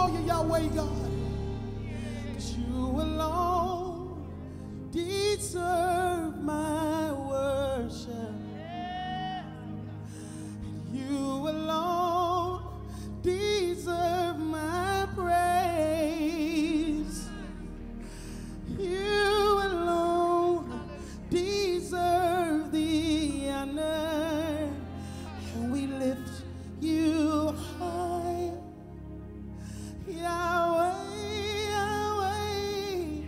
call you Yahweh, God. 'Cause you alone deserve my worship. You alone deserve my praise. You alone deserve the honor. And we lift you high. Yahweh, Yahweh.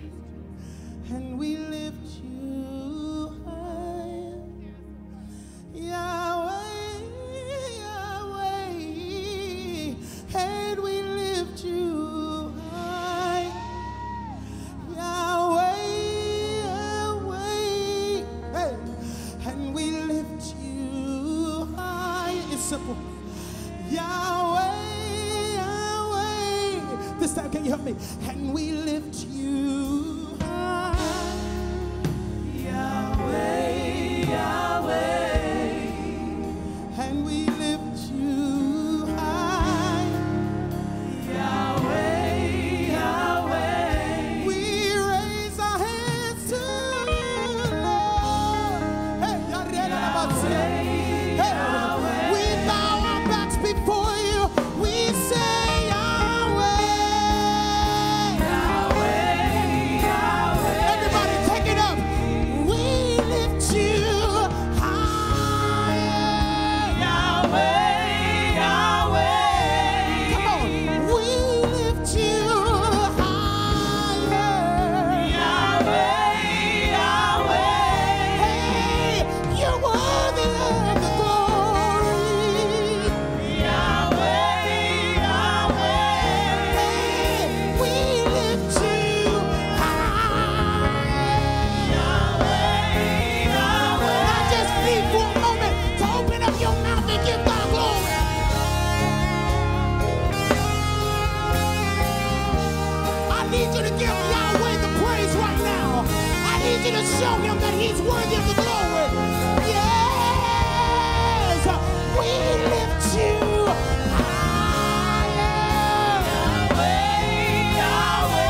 And we lift you high. Yahweh, Yahweh. And we lift you high. Yahweh, Yahweh. Hey. And we lift you high. It's simple. Yahweh, Yahweh. This time, can you help me? And we lift you high. Yahweh, Yahweh. And we lift you high. Yahweh, Yahweh. We raise our hands to the Lord. Hey, Yahweh, Yahweh. We bow our backs before you. We say Yahweh. Yahweh, Yahweh. Everybody take it up. We lift you higher. Yahweh, Yahweh. Come on. We lift you higher. Yahweh, Yahweh. Hey, you're worthy of the glory. Yahweh, Yahweh. Hey, we lift you higher. Yahweh, Yahweh. I just need for a moment to open up your mouth and give God glory. I need you to give Yahweh the praise right now. I need you to show him that he's worthy of the glory. Yes, we lift you higher. Yahweh, Yahweh.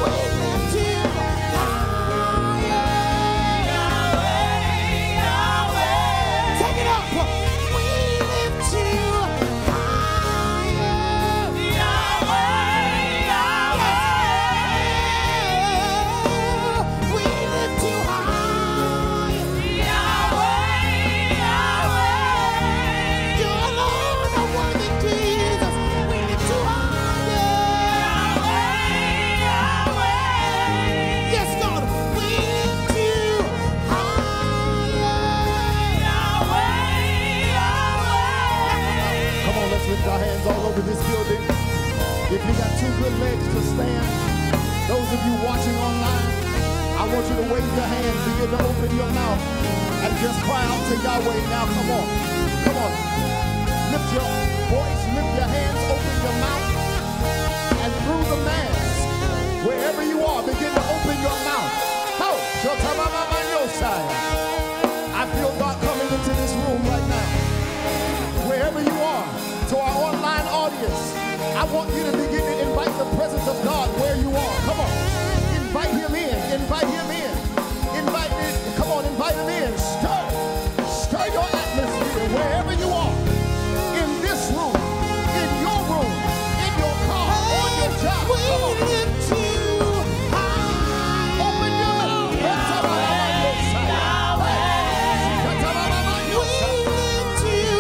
We lift you higher. Yahweh, Yahweh. Take it up. We lift you higher. Yahweh, Yahweh. We lift you higher. Yahweh, Yahweh. You alone are worthy, Jesus. We lift you higher. Yahweh, Yahweh. Yes, God, we lift you higher. Yahweh, Yahweh. Come on, let's lift our hands all over this building. If you got two good legs to stand, those of you watching online, I want you to wave your hands, begin to open your mouth, and just cry out to Yahweh now. Come on. Come on. Lift your voice, lift your hands, open your mouth, and through the mass, wherever you are, begin to open your mouth. Oh, I feel God coming into this room right now. Wherever you are, to our online audience, I want you to begin to invite the presence of God where you are. Come on. Invite him in. Invite him in. Invite him. Come on, invite him in. Stir your atmosphere wherever you are. In this room, in your room, in your car, on your job. We Come on. lift you high. Open your mouth. We lift you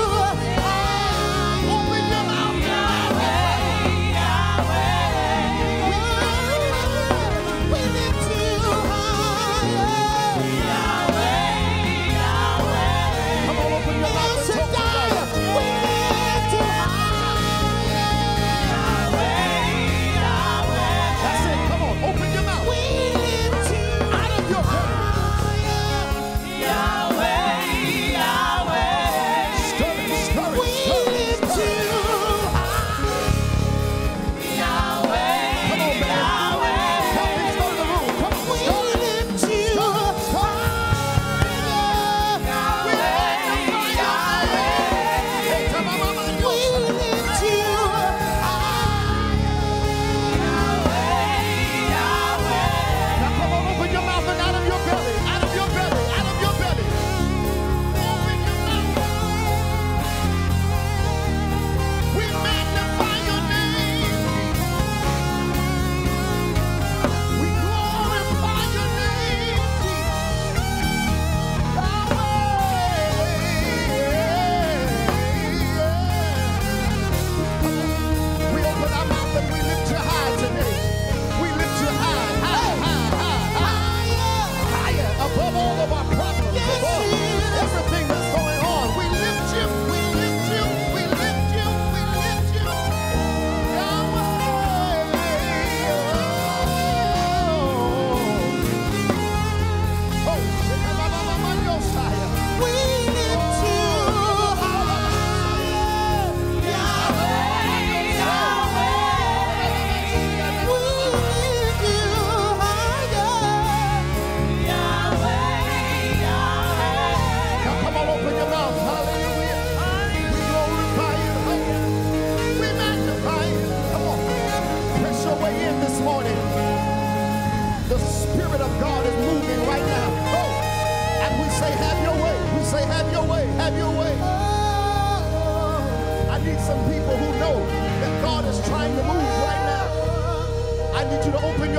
high. Open your mouth. Yahweh, Yahweh.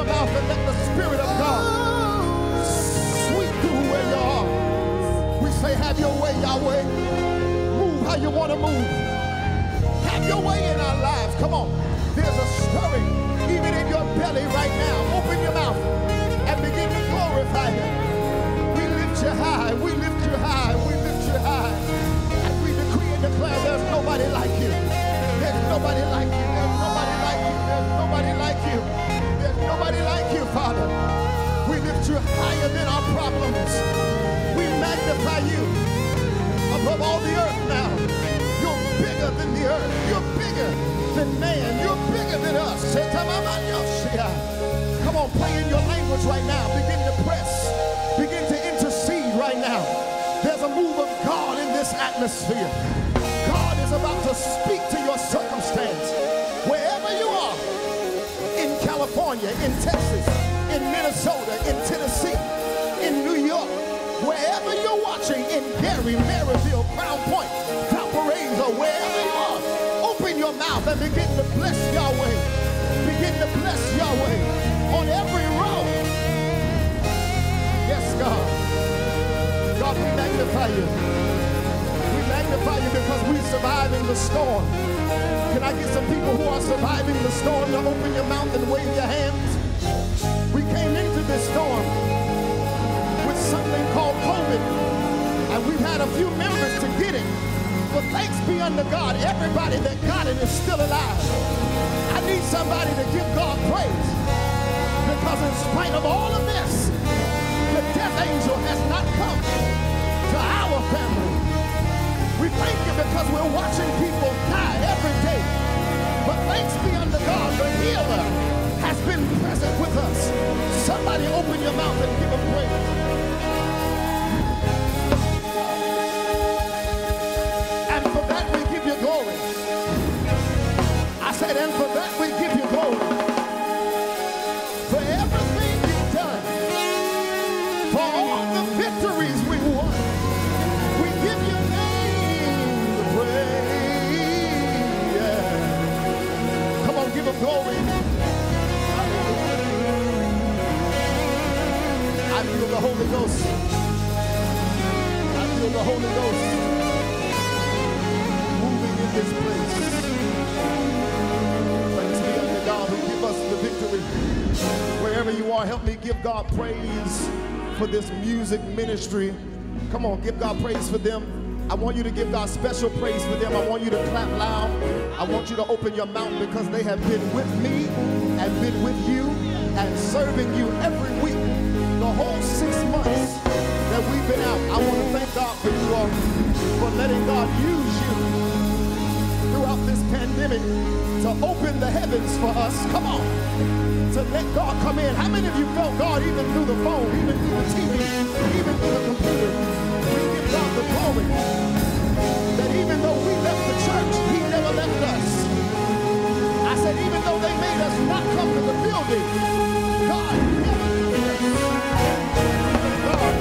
your mouth and let the Spirit of God sweep through where you are. We say, have your way, Yahweh. Move how you want to move. Have your way in our lives. Come on. There's a stirring even in your belly right now. Open your mouth and begin to glorify Him. We lift you high. We lift you high. We lift you high. And we decree and declare there's nobody like you. There's nobody like you. There's nobody like you. There's nobody like you. There's nobody like you, Father. We lift you higher than our problems. We magnify you above all the earth now. You're bigger than the earth. You're bigger than man. You're bigger than us. Come on, play in your language right now. Begin to press. Begin to intercede right now. There's a move of God in this atmosphere. God is about to speak to your circumstance. Wherever you are, in California, in Texas, in Minnesota, in Tennessee, in New York, wherever you're watching, in Gary, Maryville, Crown Point, Valparaiso, wherever you are, open your mouth and begin to bless Yahweh. Begin to bless Yahweh on every road. Yes, God. God, we magnify you. We magnify you because we survive in the storm. Can I get some people who are surviving the storm to open your mouth and wave your hands? We came into this storm with something called COVID, and we've had a few members to get it. But thanks be unto God, everybody that got it is still alive. I need somebody to give God praise, because in spite of all of this, the death angel has not come to our family. We thank you because we're watching people die every day. But thanks be unto God, the healer has been present with us. Somebody open your mouth and give him praise. And for that we give you glory. I said, and for that we give you glory. For everything you've done, for all the victories we won, we give your name the praise. Yeah. Come on, give him glory. I feel the Holy Ghost. I feel the Holy Ghost moving in this place. Thanks be unto God who give us the victory. Wherever you are, help me give God praise for this music ministry. Come on, give God praise for them. I want you to give God special praise for them. I want you to clap loud. I want you to open your mouth because they have been with me and been with you and serving you every week. The whole 6 months that we've been out. I want to thank God for you all, for letting God use you throughout this pandemic to open the heavens for us. Come on. To let God come in. How many of you felt God even through the phone, even through the TV, even through the computer? We give God the glory that even though we left the church, He never left us. I said, even though they made us not come to the building, God never left us. God,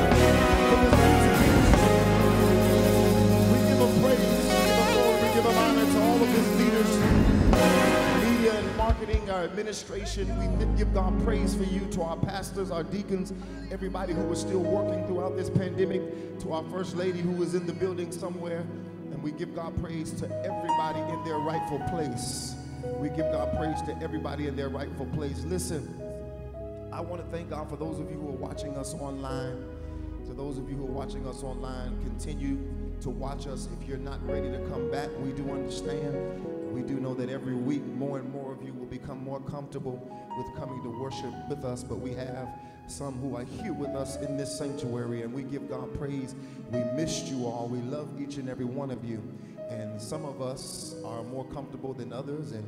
for this music ministry, we give Him praise, we give Him glory, we give Him honor to all of His leaders, media and marketing, our administration. We give God praise for you, to our pastors, our deacons, everybody who is still working throughout this pandemic, to our First Lady who is in the building somewhere. And we give God praise to everybody in their rightful place. We give God praise to everybody in their rightful place. Listen, I want to thank God for those of you who are watching us online. To those of you who are watching us online, continue to watch us. If you're not ready to come back, we do understand. We do know that every week more and more of you will become more comfortable with coming to worship with us, but we have some who are here with us in this sanctuary, and we give God praise. We missed you all. We love each and every one of you, and some of us are more comfortable than others, and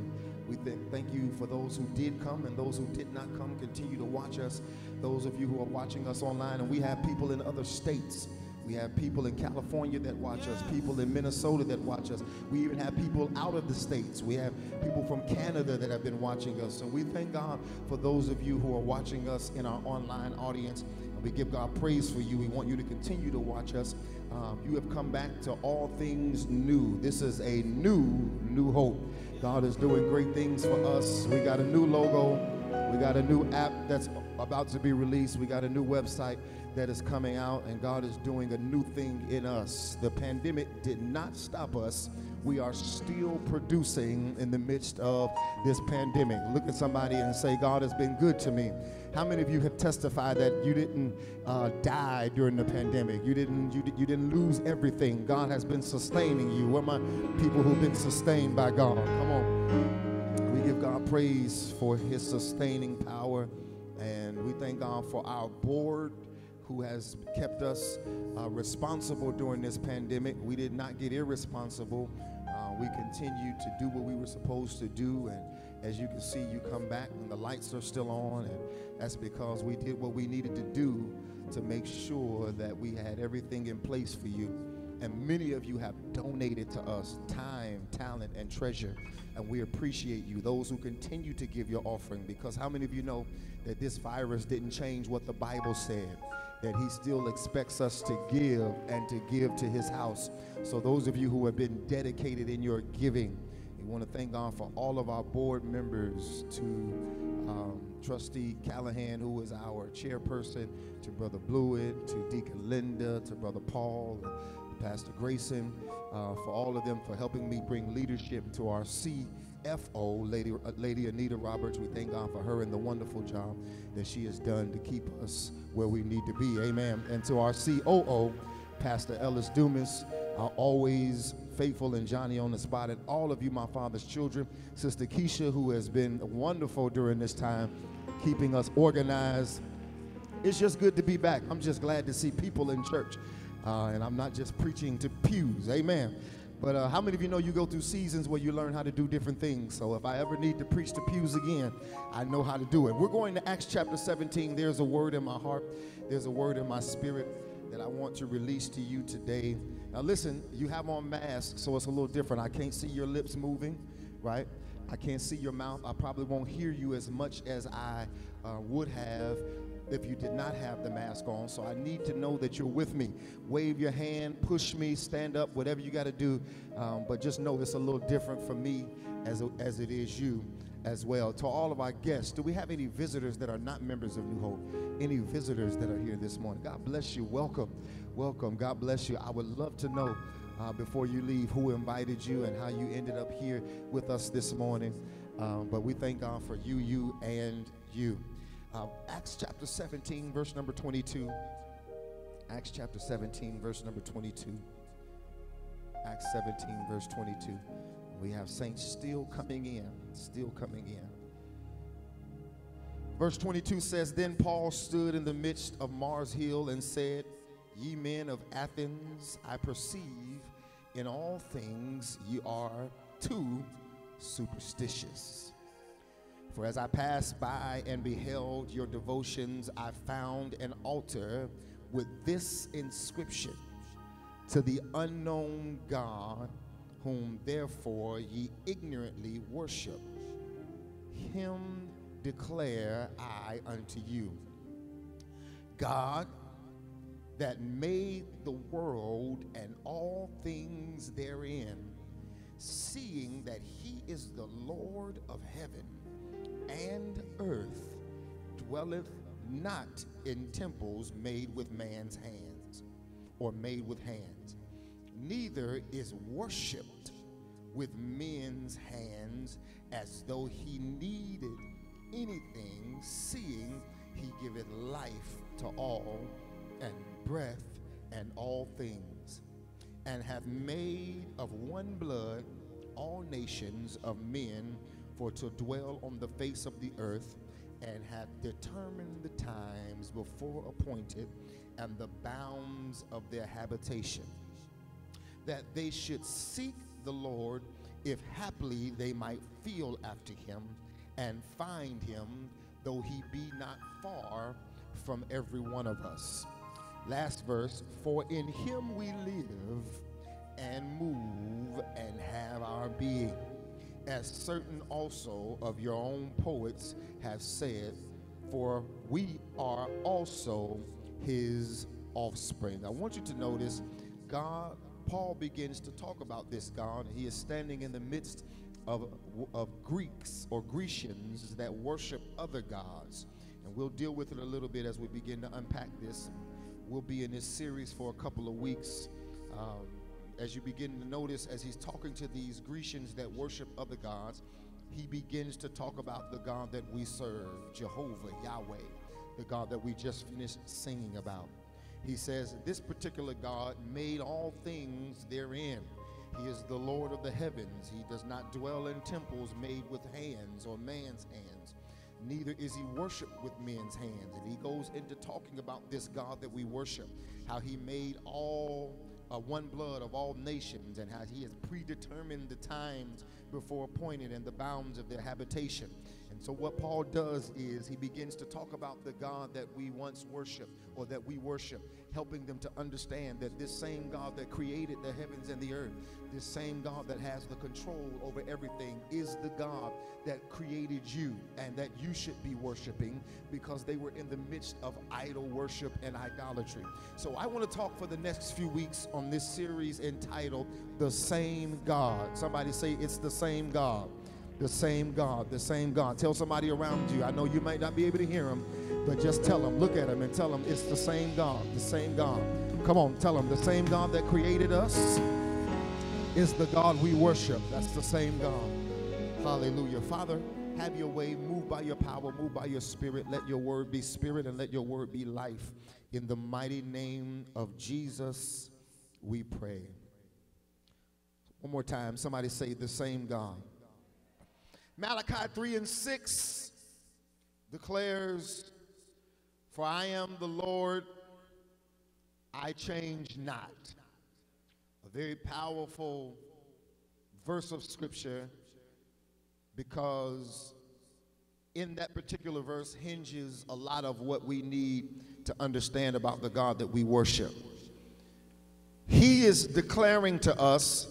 we thank you for those who did come and those who did not come. Continue to watch us. Those of you who are watching us online, and we have people in other states. We have people in California that watch us, people in Minnesota that watch us. We even have people out of the states. We have people from Canada that have been watching us. So we thank God for those of you who are watching us in our online audience. We give God praise for you. We want you to continue to watch us. You have come back to all things new. This is a new hope. God is doing great things for us. We got a new logo. We got a new app that's about to be released. We got a new website that is coming out, and God is doing a new thing in us. The pandemic did not stop us. We are still producing in the midst of this pandemic. Look at somebody and say, God has been good to me. How many of you have testified that you didn't die during the pandemic? You didn't lose everything. God has been sustaining you. Where are my people who've been sustained by God? Come on. We give God praise for his sustaining power, and we thank God for our board who has kept us responsible during this pandemic. We did not get irresponsible. We continued to do what we were supposed to do, and as you can see, you come back and the lights are still on, and that's because we did what we needed to do to make sure that we had everything in place for you. And many of you have donated to us time, talent, and treasure, and we appreciate you, those who continue to give your offering, because how many of you know that this virus didn't change what the Bible said, that he still expects us to give and to give to his house. So those of you who have been dedicated in your giving, we want to thank God for all of our board members, to Trustee Callahan, who is our chairperson, to Brother Blewett, to Deacon Linda, to Brother Paul, Pastor Grayson, for all of them for helping me bring leadership to our CFO, Lady Anita Roberts. We thank God for her and the wonderful job that she has done to keep us where we need to be. Amen. And to our COO, Pastor Ellis Dumas, always faithful and Johnny on the spot, and all of you, my father's children. Sister Keisha, who has been wonderful during this time, keeping us organized. It's just good to be back. I'm just glad to see people in church. And I'm not just preaching to pews, amen. But how many of you know you go through seasons where you learn how to do different things? So if I ever need to preach to pews again, I know how to do it. We're going to Acts chapter 17. There's a word in my heart. There's a word in my spirit that I want to release to you today. Now listen, you have on masks, so it's a little different. I can't see your lips moving, right? I can't see your mouth. I probably won't hear you as much as I would have if you did not have the mask on. So I need to know that you're with me. Wave your hand, push me, stand up, whatever you got to do. But just know it's a little different for me as it is you as well. To all of our guests, do we have any visitors that are not members of New Hope? Any visitors that are here this morning? God bless you. Welcome. Welcome. God bless you. I would love to know before you leave who invited you and how you ended up here with us this morning. But we thank God for you, and you. Acts chapter 17, verse number 22. Acts chapter 17, verse number 22. Acts 17, verse 22. We have saints still coming in, Verse 22 says, Then Paul stood in the midst of Mars Hill and said, Ye men of Athens, I perceive in all things ye are too superstitious. For as I passed by and beheld your devotions, I found an altar with this inscription, To the unknown God, whom therefore ye ignorantly worship. Him declare I unto you. God that made the world and all things therein, seeing that he is the Lord of heaven and earth, dwelleth not in temples made with man's hands, or made with hands, neither is worshipped with men's hands, as though he needed anything, seeing he giveth life to all, and breath and all things, and hath made of one blood all nations of men for to dwell on the face of the earth, and hath determined the times before appointed and the bounds of their habitation, that they should seek the Lord, if haply they might feel after him and find him, though he be not far from every one of us. Last verse, for in him we live and move and have our being, as certain also of your own poets have said, for we are also his offspring. I want you to notice God, Paul begins to talk about this God, and he is standing in the midst of Greeks or Grecians that worship other gods. And we'll deal with it a little bit as we begin to unpack this. We'll be in this series for a couple of weeks. As you begin to notice, as he's talking to these Grecians that worship other gods, he begins to talk about the God that we serve, Jehovah, Yahweh, the God that we just finished singing about. He says, this particular God made all things therein. He is the Lord of the heavens. He does not dwell in temples made with hands or man's hands. Neither is he worshiped with men's hands. And he goes into talking about this God that we worship, how he made all one blood of all nations, and how he has predetermined the times before appointed and the bounds of their habitation. And so what Paul does is he begins to talk about the God that we once worshiped, or that we worship, helping them to understand that this same God that created the heavens and the earth, this same God that has the control over everything, is the God that created you and that you should be worshiping, because they were in the midst of idol worship and idolatry. So I want to talk for the next few weeks on this series entitled The Same God. Somebody say, it's the same God. The same God, the same God. Tell somebody around you. I know you might not be able to hear him, but just tell them, look at him and tell them it's the same God, the same God. Come on, tell them the same God that created us is the God we worship. That's the same God. Hallelujah. Father, have your way. Move by your power, move by your spirit. Let your word be spirit and let your word be life. In the mighty name of Jesus, we pray. One more time. Somebody say the same God. Malachi 3:6 declares, for I am the Lord, I change not. A very powerful verse of scripture, because in that particular verse hinges a lot of what we need to understand about the God that we worship. He is declaring to us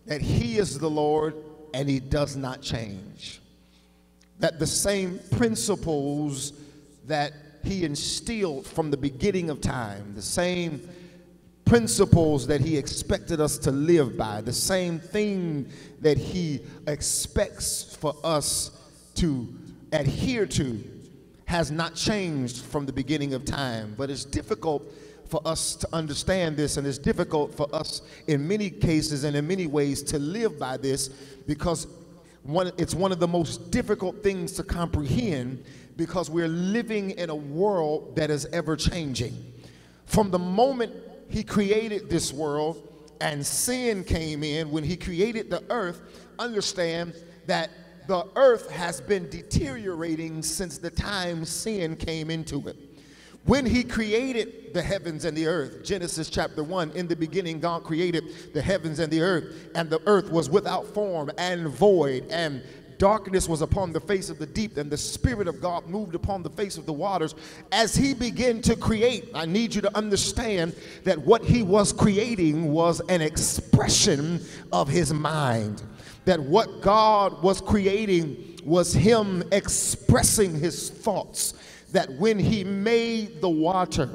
that he is the Lord and he does not change. That the same principles that he instilled from the beginning of time, the same principles that he expected us to live by, the same thing that he expects for us to adhere to, has not changed from the beginning of time. But it's difficult for us to understand this, and it's difficult for us in many cases and in many ways to live by this, because it's one of the most difficult things to comprehend, because we're living in a world that is ever changing. From the moment he created this world and sin came in, when he created the earth, understand that the earth has been deteriorating since the time sin came into it. When he created the heavens and the earth, Genesis chapter 1, in the beginning God created the heavens and the earth was without form and void, and darkness was upon the face of the deep, and the Spirit of God moved upon the face of the waters. As he began to create, I need you to understand that what he was creating was an expression of his mind. That what God was creating was him expressing his thoughts. That when he made the water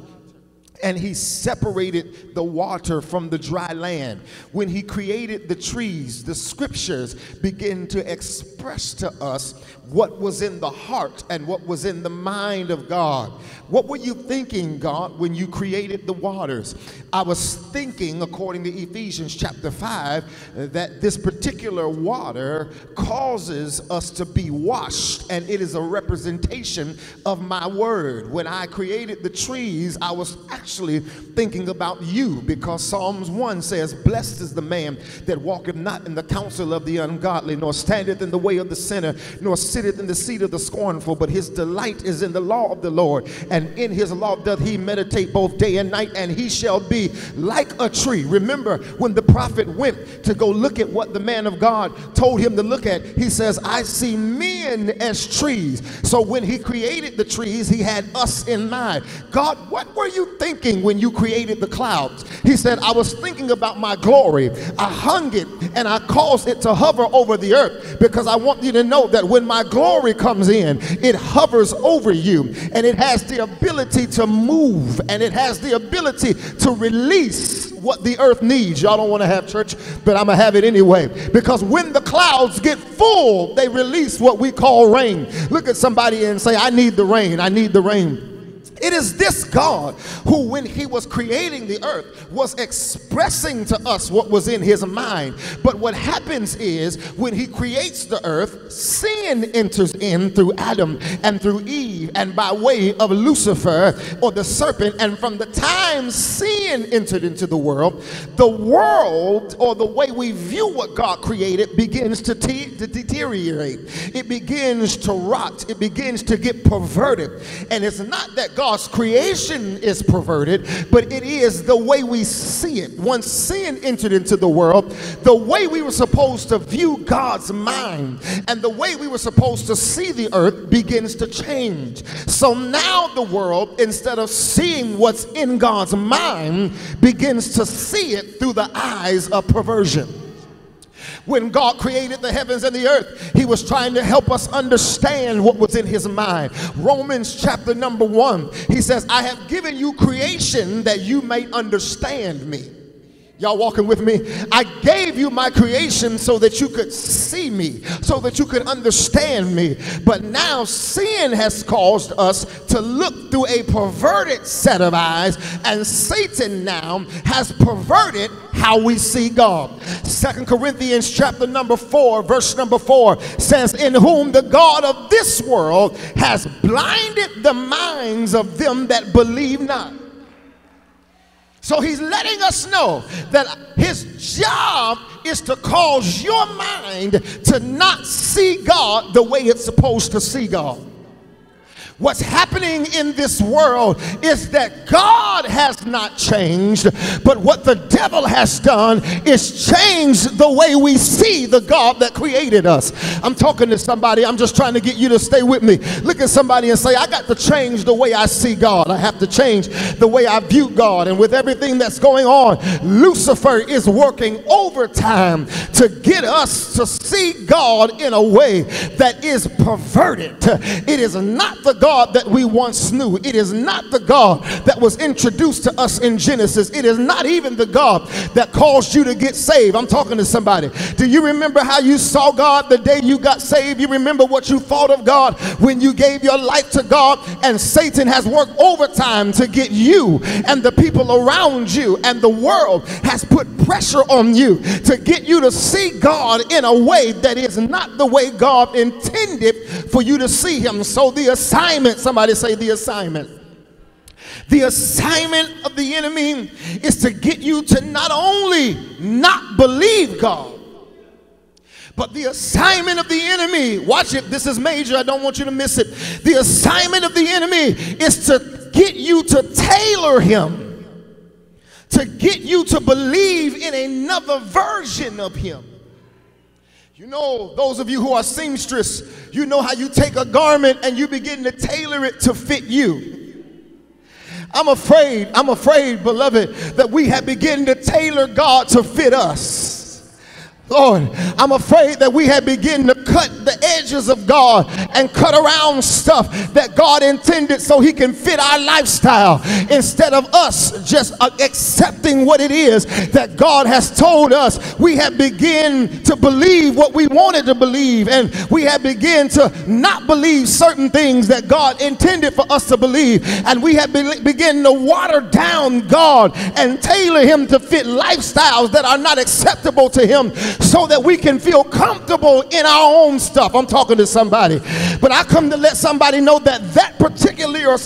and he separated the water from the dry land, when he created the trees, the scriptures begin to express to us what was in the heart and what was in the mind of God. What were you thinking, God, when you created the waters? I was thinking, according to Ephesians chapter 5, that this particular water causes us to be washed, and it is a representation of my word. When I created the trees, I was actually thinking about you, because Psalms 1 says, blessed is the man that walketh not in the counsel of the ungodly, nor standeth in the way of the sinner, nor sitteth in the seat of the scornful, but his delight is in the law of the Lord, and in his law doth he meditate both day and night, and he shall be like a tree. Remember when the prophet went to go look at what the man of God told him to look at, he says, I see men as trees. So when he created the trees, he had us in mind. God, what were you thinking when you created the clouds? He said, I was thinking about my glory. I hung it and I caused it to hover over the earth, because I want you to know that when my glory comes in, it hovers over you, and it has the ability to move, and it has the ability to release what the earth needs. Y'all don't want to have church, but I'm going to have it anyway. Because when the clouds get full, they release what we call rain. Look at somebody and say, I need the rain. I need the rain. It is this God who, when he was creating the earth, was expressing to us what was in his mind. But what happens is when he creates the earth, sin enters in through Adam and through Eve and by way of Lucifer or the serpent. And from the time sin entered into the world or the way we view what God created begins to deteriorate. It begins to rot. It begins to get perverted. And it's not that God's creation is perverted, but it is the way we see it. Once sin entered into the world, the way we were supposed to view God's mind and the way we were supposed to see the earth begins to change. So now the world, instead of seeing what's in God's mind, begins to see it through the eyes of perversion. When God created the heavens and the earth, he was trying to help us understand what was in his mind. Romans chapter number 1, he says, I have given you creation that you may understand me. Y'all walking with me? I gave you my creation so that you could see me, so that you could understand me. But now sin has caused us to look through a perverted set of eyes, and Satan now has perverted how we see God. 2 Corinthians chapter number 4, verse number 4 says, in whom the God of this world has blinded the minds of them that believe not. So he's letting us know that his job is to cause your mind to not see God the way it's supposed to see God. What's happening in this world is that God has not changed, but what the devil has done is change the way we see the God that created us. I'm talking to somebody. I'm just trying to get you to stay with me. Look at somebody and say, I got to change the way I see God. I have to change the way I view God. And with everything that's going on, Lucifer is working overtime to get us to see God in a way that is perverted. It is not the God that we once knew. It is not the God that was introduced to us in Genesis. It is not even the God that caused you to get saved. I'm talking to somebody. Do you remember how you saw God the day you got saved? You remember what you thought of God when you gave your life to God? And Satan has worked overtime to get you and the people around you, and the world has put pressure on you to get you to see God in a way that is not the way God intended for you to see him. So the assignment, somebody say the assignment. The assignment of the enemy is to get you to not only not believe God, but the assignment of the enemy, watch it, this is major, I don't want you to miss it. The assignment of the enemy is to get you to tailor him, to get you to believe in another version of him. You know, those of you who are seamstress, you know how you take a garment and you begin to tailor it to fit you. I'm afraid, beloved, that we have begun to tailor God to fit us. Lord, I'm afraid that we have begun to cut the edges of God and cut around stuff that God intended so he can fit our lifestyle, instead of us just accepting what it is that God has told us. We have begun to believe what we wanted to believe, and we have begun to not believe certain things that God intended for us to believe, and we have begun to water down God and tailor him to fit lifestyles that are not acceptable to him, so that we can feel comfortable in our own stuff. I'm talking to somebody. But I come to let somebody know that that particular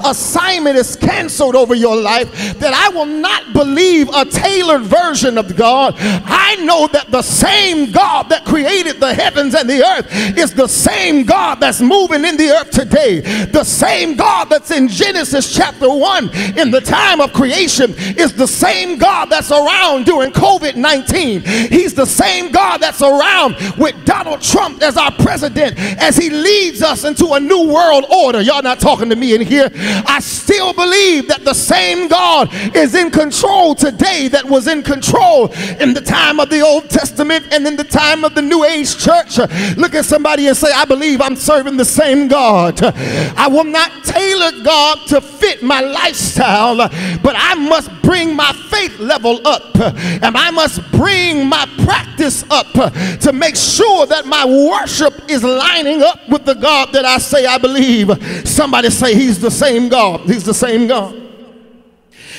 assignment is canceled over your life, that I will not believe a tailored version of God. I know that the same God that created the heavens and the earth is the same God that's moving in the earth today. The same God that's in Genesis chapter 1 in the time of creation is the same God that's around during COVID-19. He's the same God that's around with Donald Donald Trump as our president, as he leads us into a new world order. Y'all not talking to me in here. I still believe that the same God is in control today that was in control in the time of the Old Testament and in the time of the New Age church. Look at somebody and say, I believe I'm serving the same God. I will not tailor God to fit my lifestyle, but I must bring my faith level up, and I must bring my practice up to make sure that my worship is lining up with the God that I say I believe. Somebody say, he's the same God. He's the same God.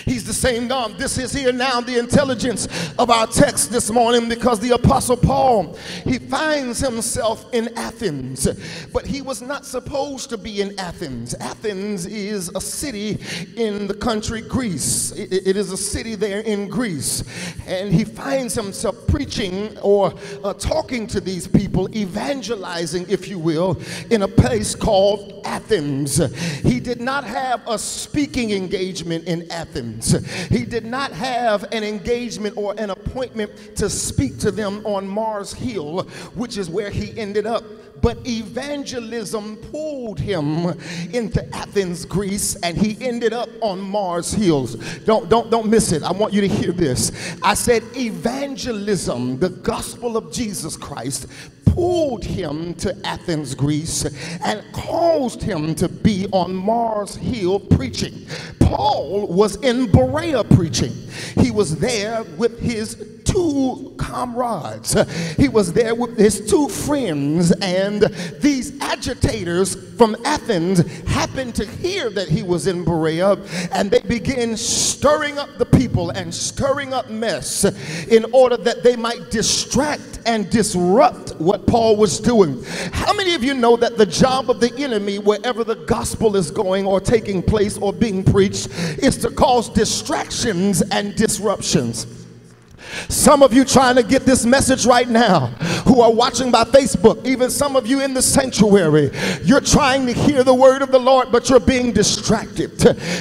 He's the same God. This is here now the intelligence of our text this morning, because the Apostle Paul, he finds himself in Athens, but he was not supposed to be in Athens. Athens is a city in the country Greece. It is a city there in Greece, and he finds himself preaching or talking to these people, evangelizing, if you will, in a place called Athens. He did not have a speaking engagement in Athens. He did not have an engagement or an appointment to speak to them on Mars Hill, which is where he ended up. But evangelism pulled him into Athens, Greece, and he ended up on Mars Hills. Don't miss it. I want you to hear this. I said evangelism, the gospel of Jesus Christ, pulled him to Athens, Greece, and caused him to be on Mars Hill preaching. Paul was in Berea preaching. He was there with his two comrades. He was there with his two friends, and these agitators from Athens happened to hear that he was in Berea, and they began stirring up the people and stirring up mess in order that they might distract and disrupt what Paul was doing. How many of you know that the job of the enemy, wherever the gospel is going or taking place or being preached, is to cause distractions and disruptions? Some of you trying to get this message right now who are watching by Facebook, even some of you in the sanctuary, you're trying to hear the word of the Lord, but you're being distracted,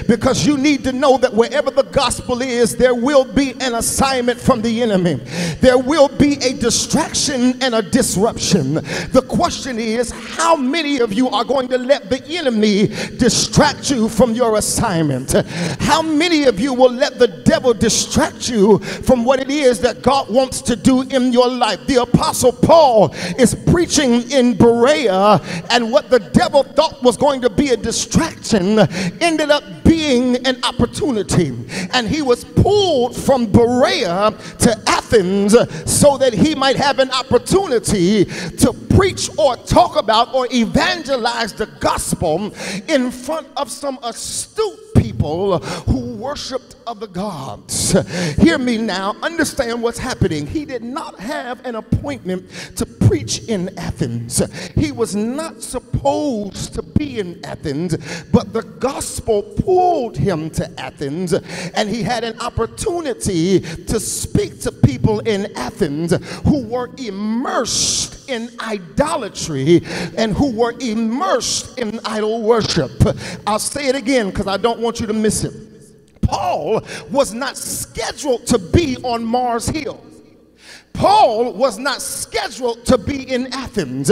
because you need to know that wherever the gospel is, there will be an assignment from the enemy. There will be a distraction and a disruption. The question is, how many of you are going to let the enemy distract you from your assignment? How many of you will let the devil distract you from what it is that God wants to do in your life? The Apostle Paul is preaching in Berea, and what the devil thought was going to be a distraction ended up being an opportunity, and he was pulled from Berea to Athens so that he might have an opportunity to preach or talk about or evangelize the gospel in front of some astute people who worshiped other gods. Hear me now, understand what's happening. He did not have an appointment to preach in Athens. He was not supposed to be in Athens, but the gospel pulled him to Athens, and he had an opportunity to speak to people in Athens who were immersed in idolatry and who were immersed in idol worship. I'll say it again because I don't want you to miss it. Paul was not scheduled to be on Mars Hill. Paul was not scheduled to be in Athens,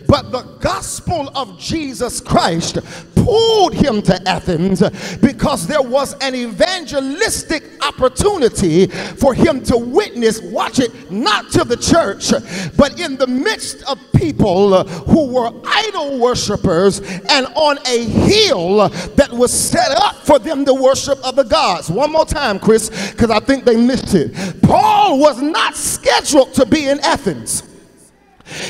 but the gospel of Jesus Christ pulled him to Athens because there was an evangelistic opportunity for him to witness, watch it, not to the church, but in the midst of people who were idol worshipers and on a hill that was set up for them to worship other gods. One more time, Chris, because I think they missed it. Paul was not scheduled to be in Athens.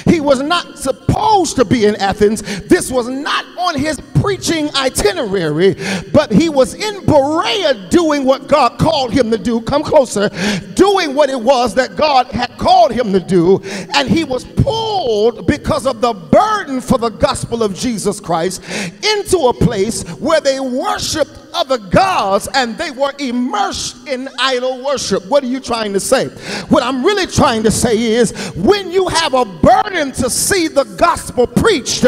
He was not supposed to be in Athens. This was not on his preaching itinerary, but he was in Berea doing what God called him to do. Come closer. Doing what it was that God had called him to do. And he was pulled because of the burden for the gospel of Jesus Christ into a place where they worshiped other gods and they were immersed in idol worship. What are you trying to say? What I'm really trying to say is, when you have a burden to see the gospel preached,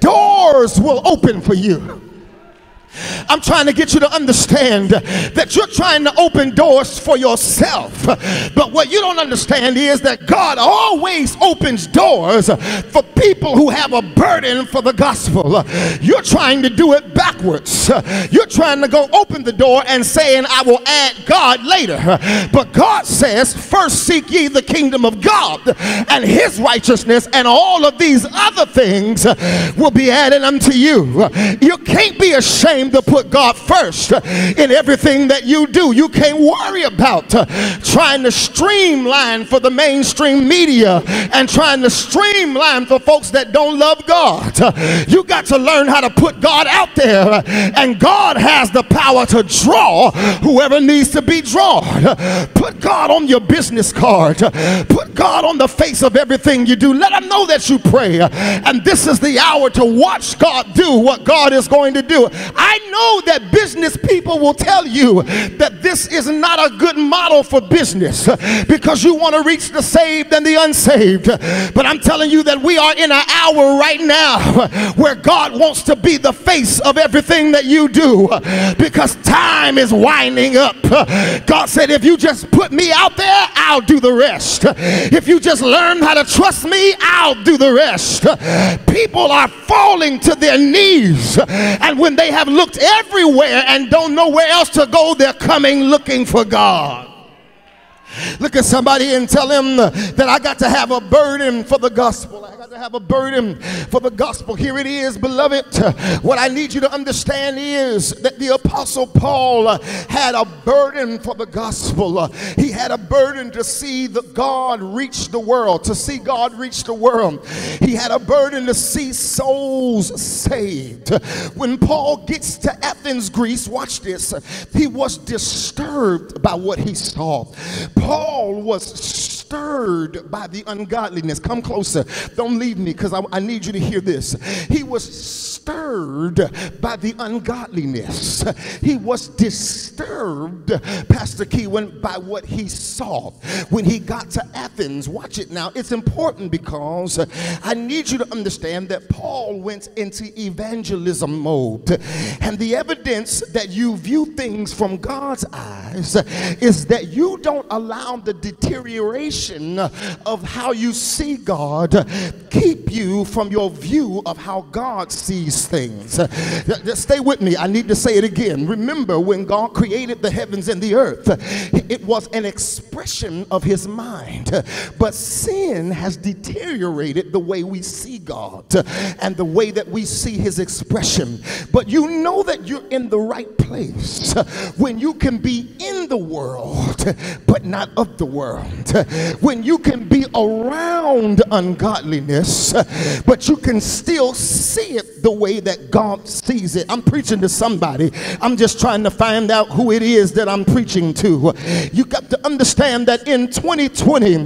doors will open for you. I'm trying to get you to understand that you're trying to open doors for yourself. But what you don't understand is that God always opens doors for people who have a burden for the gospel. You're trying to do it backwards. You're trying to go open the door and saying, I will add God later. But God says, first seek ye the kingdom of God and his righteousness, and all of these other things will be added unto you. You can't be ashamed to put God first in everything that you do. You can't worry about trying to streamline for the mainstream media and trying to streamline for folks that don't love God. You got to learn how to put God out there, and God has the power to draw whoever needs to be drawn. Put God on your business card. Put God on the face of everything you do. Let them know that you pray, and this is the hour to watch God do what God is going to do. I know that business people will tell you that this is not a good model for business because you want to reach the saved and the unsaved. But I'm telling you that we are in an hour right now where God wants to be the face of everything that you do, because time is winding up. God said, if you just put me out there, I'll do the rest. If you just learn how to trust me, I'll do the rest. People are falling to their knees, and when they have looked everywhere and don't know where else to go, they're coming looking for God. Look at somebody and tell them that I got to have a burden for the gospel. I got to have a burden for the gospel. Here it is, beloved. What I need you to understand is that the Apostle Paul had a burden for the gospel. He had a burden to see God reach the world, to see God reach the world. He had a burden to see souls saved. When Paul gets to Athens, Greece, watch this, he was disturbed by what he saw. Paul was stirred by the ungodliness. Come closer. Don't leave me, because I need you to hear this. He was stirred by the ungodliness. He was disturbed, Pastor Keewan, by what he saw. When he got to Athens, watch it now. It's important because I need you to understand that Paul went into evangelism mode. And the evidence that you view things from God's eyes is that you don't allow the deterioration of how you see God keep you from your view of how God sees things. Just stay with me. I need to say it again. Remember, when God created the heavens and the earth, it was an expression of his mind. But sin has deteriorated the way we see God and the way that we see his expression. But you know that you're in the right place when you can be in the world but not of the world. When you can be around ungodliness but you can still see it the way that God sees it. I'm preaching to somebody. I'm just trying to find out who it is that I'm preaching to. You got to understand that in 2020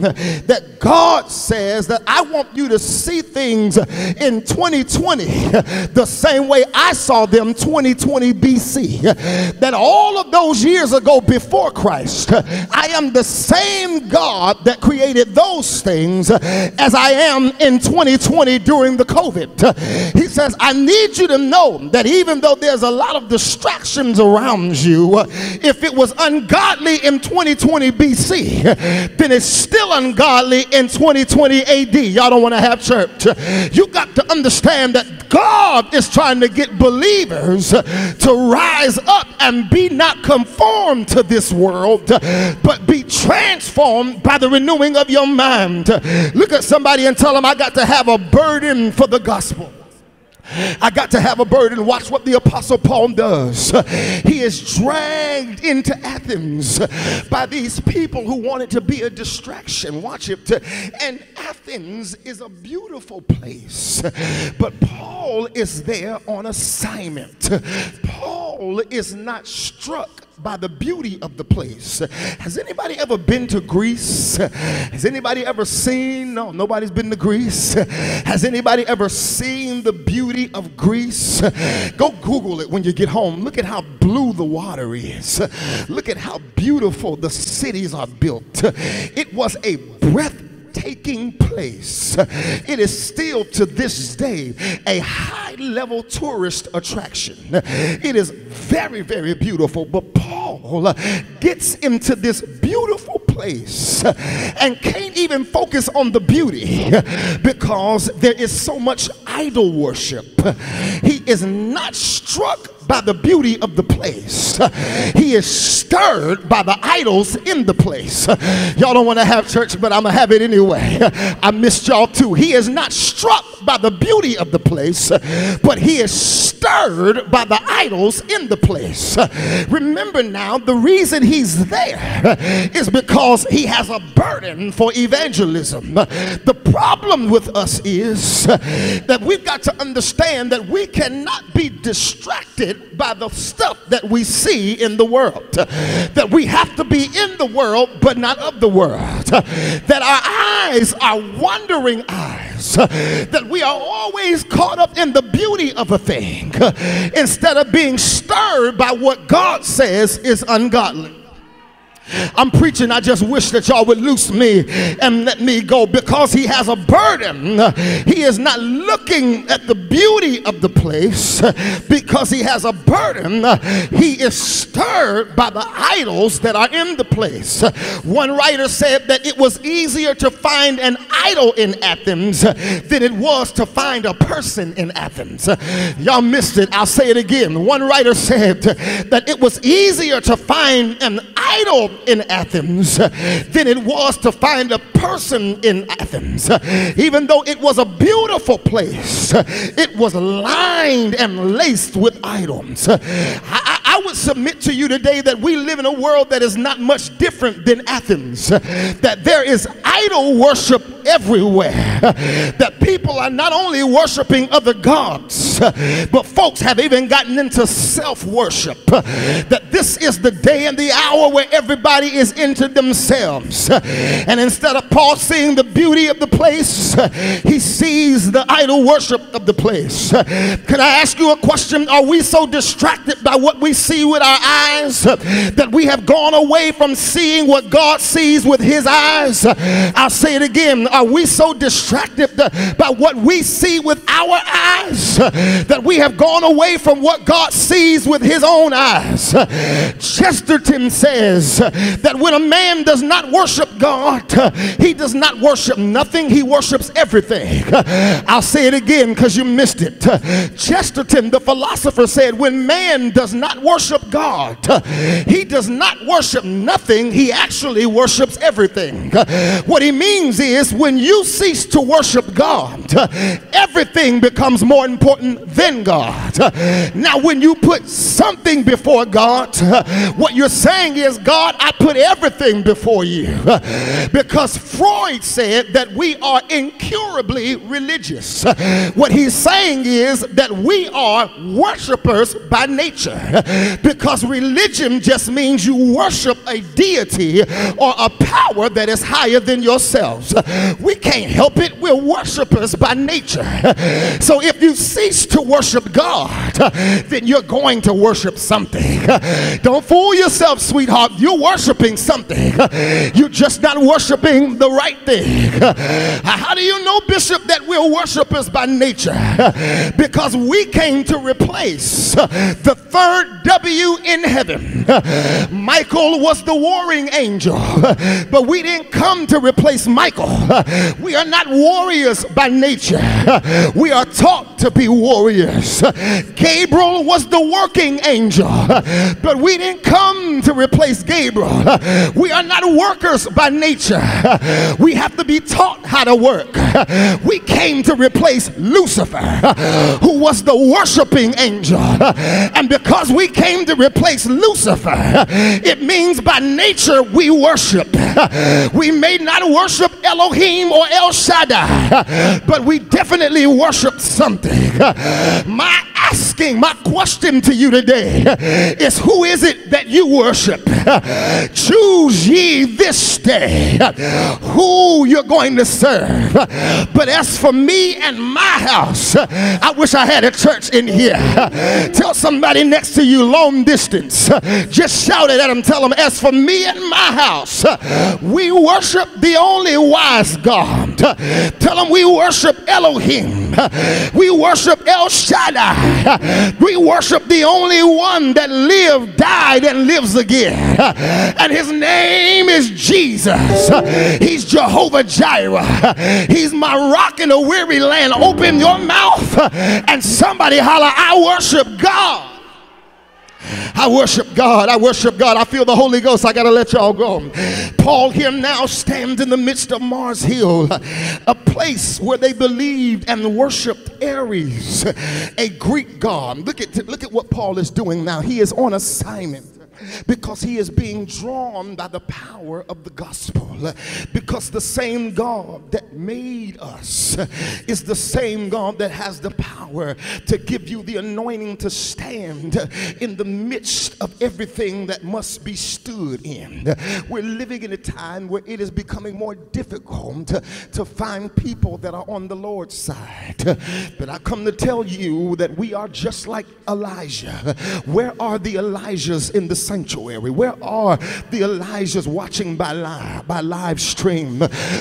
that God says that I want you to see things in 2020 the same way I saw them 2020 BC. That all of those years ago before Christ, I am the same God that created those things as I am in 2020 during the COVID. He says, I need you to know that even though there's a lot of distractions around you, if it was ungodly in 2020 BC, then it's still ungodly in 2020 AD. Y'all don't want to have church. You got to understand that God is trying to get believers to rise up and be not conformed to this world, but be transformed by the renewing of your mind. Look at somebody and tell them, I got to have a burden for the gospel. I got to have a burden. Watch what the Apostle Paul does. He is dragged into Athens by these people who wanted to be a distraction. Watch it. And Athens is a beautiful place, but Paul is there on assignment. Paul is not struck by the beauty of the place. Has anybody ever been to Greece? Has anybody ever seen? No, nobody's been to Greece. Has anybody ever seen the beauty of Greece? Go Google it when you get home. Look at how blue the water is. Look at how beautiful the cities are built. It was a breathtaking taking place. It is still to this day a high-level tourist attraction. It is very, very beautiful. But Paul gets into this beautiful place and can't even focus on the beauty because there is so much idol worship. He is not struck by the beauty of the place. He is stirred by the idols in the place. Y'all don't want to have church, but I'm gonna have it anyway. I missed y'all too. He is not struck by the beauty of the place, but he is stirred by the idols in the place. Remember now, the reason he's there is because he has a burden for evangelism. The problem with us is that we've got to understand that we cannot be distracted by the stuff that we see in the world. That we have to be in the world but not of the world. That our eyes are wandering eyes. That we are always caught up in the beauty of a thing instead of being stirred by what God says is ungodly. I'm preaching. I just wish that y'all would loose me and let me go, because he has a burden. He is not looking at the beauty of the place because he has a burden. He is stirred by the idols that are in the place. One writer said that it was easier to find an idol in Athens than it was to find a person in Athens. Y'all missed it. I'll say it again. One writer said that it was easier to find an idol in Athens than it was to find a person in Athens. Even though it was a beautiful place, it was lined and laced with idols. I would submit to you today that we live in a world that is not much different than Athens. That there is idol worship everywhere. That people are not only worshiping other gods, but folks have even gotten into self-worship. That this is the day and the hour where everybody is into themselves. And instead of Paul seeing the beauty of the place, he sees the idol worship of the place. Can I ask you a question? Are we so distracted by what we see with our eyes that we have gone away from seeing what God sees with his eyes? I'll say it again. Are we so distracted by what we see with our eyes that we have gone away from what God sees with his own eyes? Chesterton says that when a man does not worship God, he does not worship nothing, he worships everything. I'll say it again because you missed it. Chesterton, the philosopher, said when man does not worship God, he does not worship nothing, he actually worships everything. What he means is when you cease to worship God, everything becomes more important than God. Now when you put something before God, what you're saying is, God, I put everything before you. Because Freud said that we are incurably religious. What he's saying is that we are worshipers by nature. Because religion just means you worship a deity or a power that is higher than yourselves. We can't help it. We're worshipers by nature. So if you cease to worship God, then you're going to worship something. Don't fool yourself, sweetheart. You're worshiping something. You're just not worshiping the right thing. How do you know, Bishop, that we're worshipers by nature? Because we came to replace the third W in heaven. Michael was the warring angel, but we didn't come to replace Michael. We are not warriors by nature. We are taught to be warriors. Gabriel was the working angel, but we didn't come to replace Gabriel. We are not workers by nature. We have to be taught how to work. We came to replace Lucifer, who was the worshiping angel. And because we came to replace Lucifer, it means by nature we worship. We may not worship Elohim or El Shaddai, but we definitely worship something. My asking, my question to you today is, who is it that you worship? Choose ye this day who you're going to serve. But as for me and my house, I wish I had a church in here. Tell somebody next to you, long distance, just shout it at them. Tell them, as for me and my house, we worship the only wise God. Tell them we worship Elohim. We worship El Shaddai. We worship the only one that lived, died, and lives again. And his name is Jesus. He's Jehovah Jireh. He's my rock in a weary land. Open your mouth and somebody holler, I worship God. I worship God. I worship God. I feel the Holy Ghost. I got to let y'all go. Paul here now stands in the midst of Mars Hill, a place where they believed and worshiped Ares, a Greek god. Look at what Paul is doing now. He is on assignment, because he is being drawn by the power of the gospel. Because the same God that made us is the same God that has the power to give you the anointing to stand in the midst of everything that must be stood in. We're living in a time where it is becoming more difficult to find people that are on the Lord's side. But I come to tell you that we are just like Elijah. Where are the Elijahs in the sanctuary? Where are the Elijahs watching by live stream?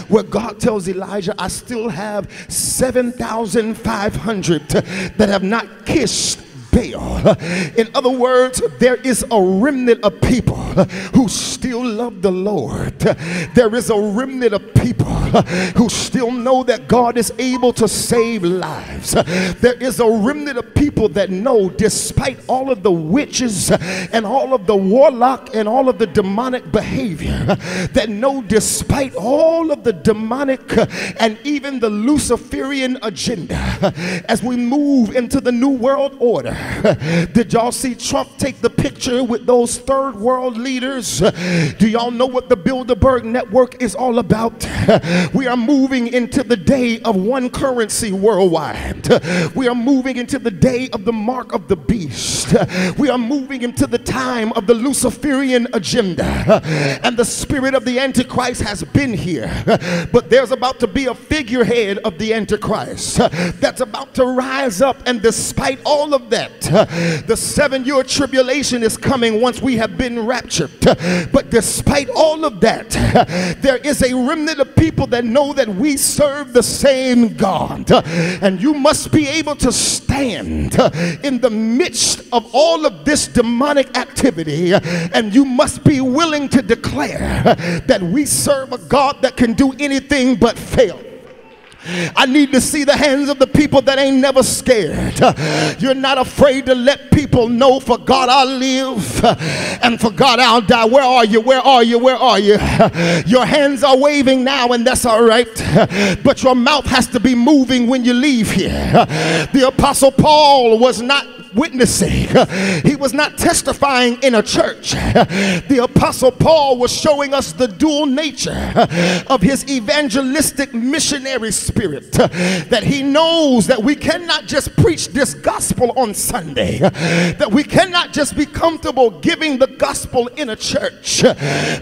Where God tells Elijah, I still have 7,500 that have not kissed Baal. In other words, there is a remnant of people who still love the Lord. There is a remnant of people who still know that God is able to save lives. There is a remnant of people that know, despite all of the witches and all of the warlock and all of the demonic behavior, that know despite all of the demonic and even the Luciferian agenda, as we move into the new world order. Did y'all see Trump take the picture with those third world leaders? Do y'all know what the Bilderberg Network is all about? We are moving into the day of one currency worldwide. We are moving into the day of the mark of the beast. We are moving into the time of the Luciferian agenda. And the spirit of the Antichrist has been here. But there's about to be a figurehead of the Antichrist that's about to rise up, and despite all of that, the 7-year tribulation is coming once we have been raptured. But despite all of that, there is a remnant of people that know that we serve the same God. And you must be able to stand in the midst of all of this demonic activity, and you must be willing to declare that we serve a God that can do anything but fail. I need to see the hands of the people that ain't never scared. You're not afraid to let people know, for God I'll live and for God I'll die. Where are you? Where are you? Where are you? Your hands are waving now, and that's all right, but your mouth has to be moving when you leave here. The Apostle Paul was not witnessing. He was not testifying in a church. The Apostle Paul was showing us the dual nature of his evangelistic missionary spirit, that he knows that we cannot just preach this gospel on Sunday, that we cannot just be comfortable giving the gospel in a church,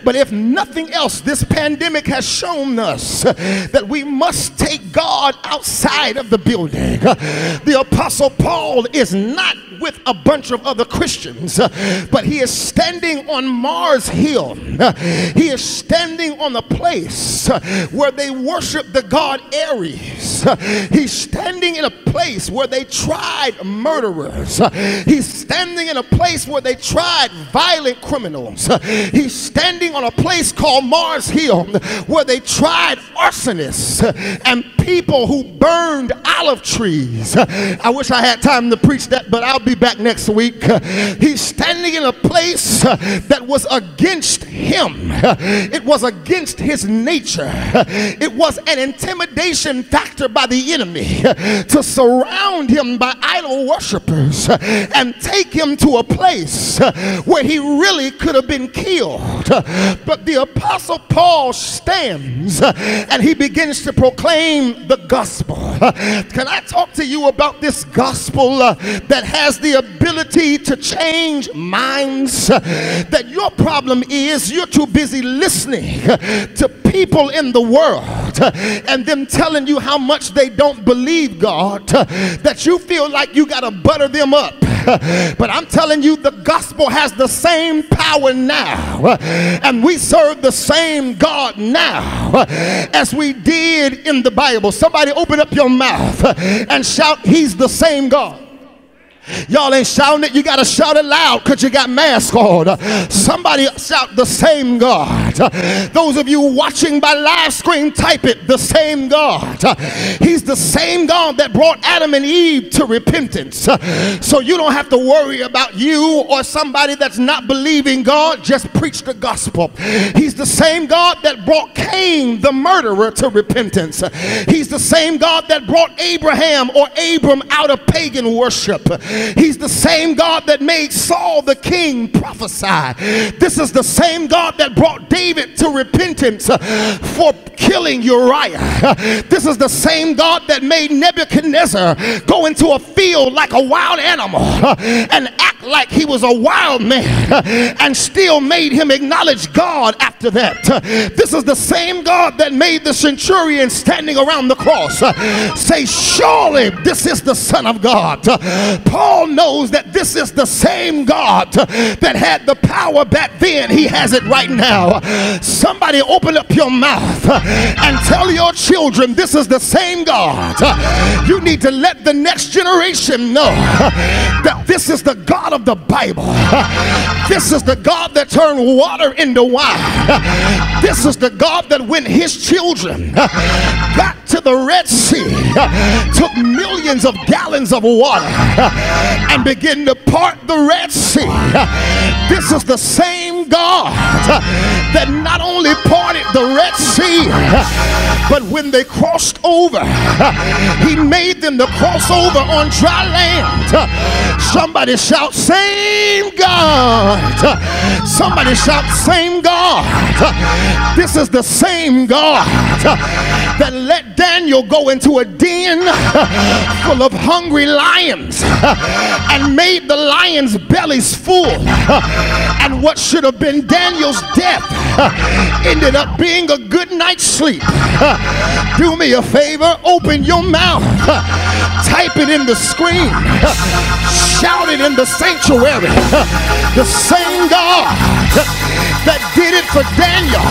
but if nothing else, this pandemic has shown us that we must take God outside of the building. The Apostle Paul is not with a bunch of other Christians, but he is standing on Mars Hill. He is standing on a place where they worship the god Ares. He's standing in a place where they tried murderers. He's standing in a place where they tried violent criminals. He's standing on a place called Mars Hill where they tried arsonists and people who burned olive trees. I wish I had time to preach that, but I'll be back next week. He's standing in a place that was against him. It was against his nature. It was an intimidation factor by the enemy to surround him by idol worshipers and take him to a place where he really could have been killed. But the Apostle Paul stands and he begins to proclaim the gospel. Can I talk to you about this gospel that has the ability to change minds? That your problem is you're too busy listening to people in the world and them telling you how much they don't believe God, that you feel like you got to butter them up. But I'm telling you, the gospel has the same power now, and we serve the same God now as we did in the Bible. Somebody open up your mouth and shout, he's the same God. Y'all ain't shouting it. You got to shout it loud because you got masks on. Somebody shout, the same God. Those of you watching by live screen, type it, the same God. He's the same God that brought Adam and Eve to repentance. So you don't have to worry about you or somebody that's not believing God. Just preach the gospel. He's the same God that brought Cain, the murderer, to repentance. He's the same God that brought Abraham or Abram out of pagan worship. He's the same God that made Saul the king prophesy. This is the same God that brought David to repentance for killing Uriah. This is the same God that made Nebuchadnezzar go into a field like a wild animal and act like he was a wild man and still made him acknowledge God after that. This is the same God that made the centurion standing around the cross say, surely this is the Son of God. Paul knows that this is the same God that had the power back then. He has it right now. Somebody open up your mouth and tell your children this is the same God. You need to let the next generation know that this is the God of the Bible. This is the God that turned water into wine. This is the God that when his children got to the Red Sea, took millions of gallons of water and begin to part the Red Sea. This is the same God that not only parted the Red Sea, but when they crossed over, he made them to cross over on dry land. Somebody shout, same God. Somebody shout, same God. This is the same God that let Daniel go into a den full of hungry lions and made the lions' bellies full, and what should have been Daniel's death ended up being a good night's sleep. Do me a favor, open your mouth, type it in the screen, shout it in the sanctuary. The same God that did it for Daniel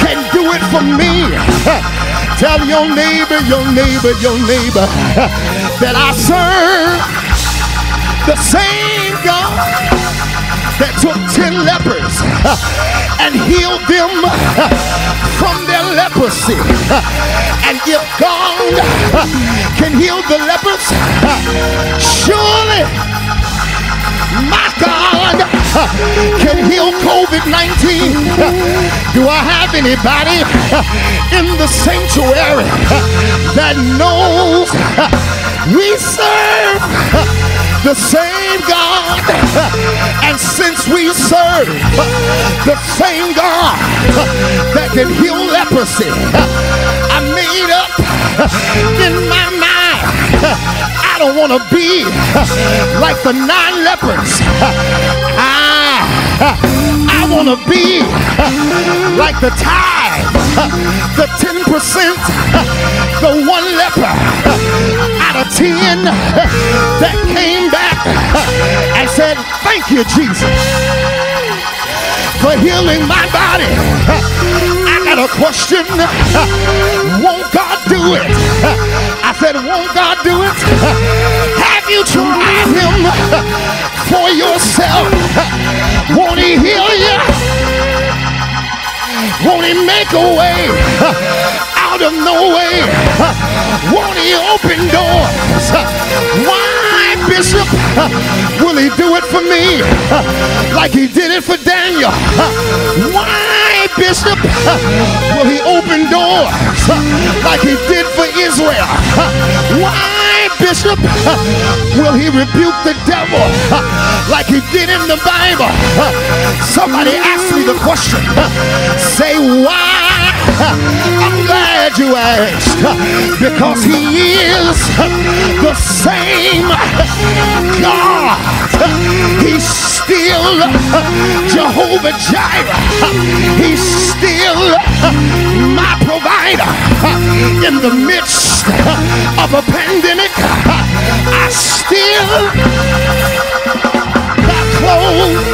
can do it for me. Tell your neighbor, that I serve the same God that took 10 lepers and healed them from their leprosy. And if God can heal the lepers, surely my God can heal COVID-19. Do I have anybody in the sanctuary that knows we serve the same God? And since we serve the same God that can heal leprosy, I made up in my mind, I don't want to be like the 9 lepers. I want to be like the tithe, the 10%, the 1 leper out of 10 that came back and said, thank you, Jesus, for healing my body. I got a question. Won't God do it? I said, won't God do it? Have you tried him for yourself? Won't he heal you? Won't he make a way out of no way? Won't he open doors? Why, Bishop, will he do it for me like he did it for Daniel? Why, Bishop, will he open doors like he did for Israel? Why, Bishop, will he rebuke the devil like he did in the Bible? Somebody asked me the question. Say why? I'm glad you ask, because he is the same God. He's still Jehovah Jireh. He's still my provider. In the midst of a pandemic, I still got clothes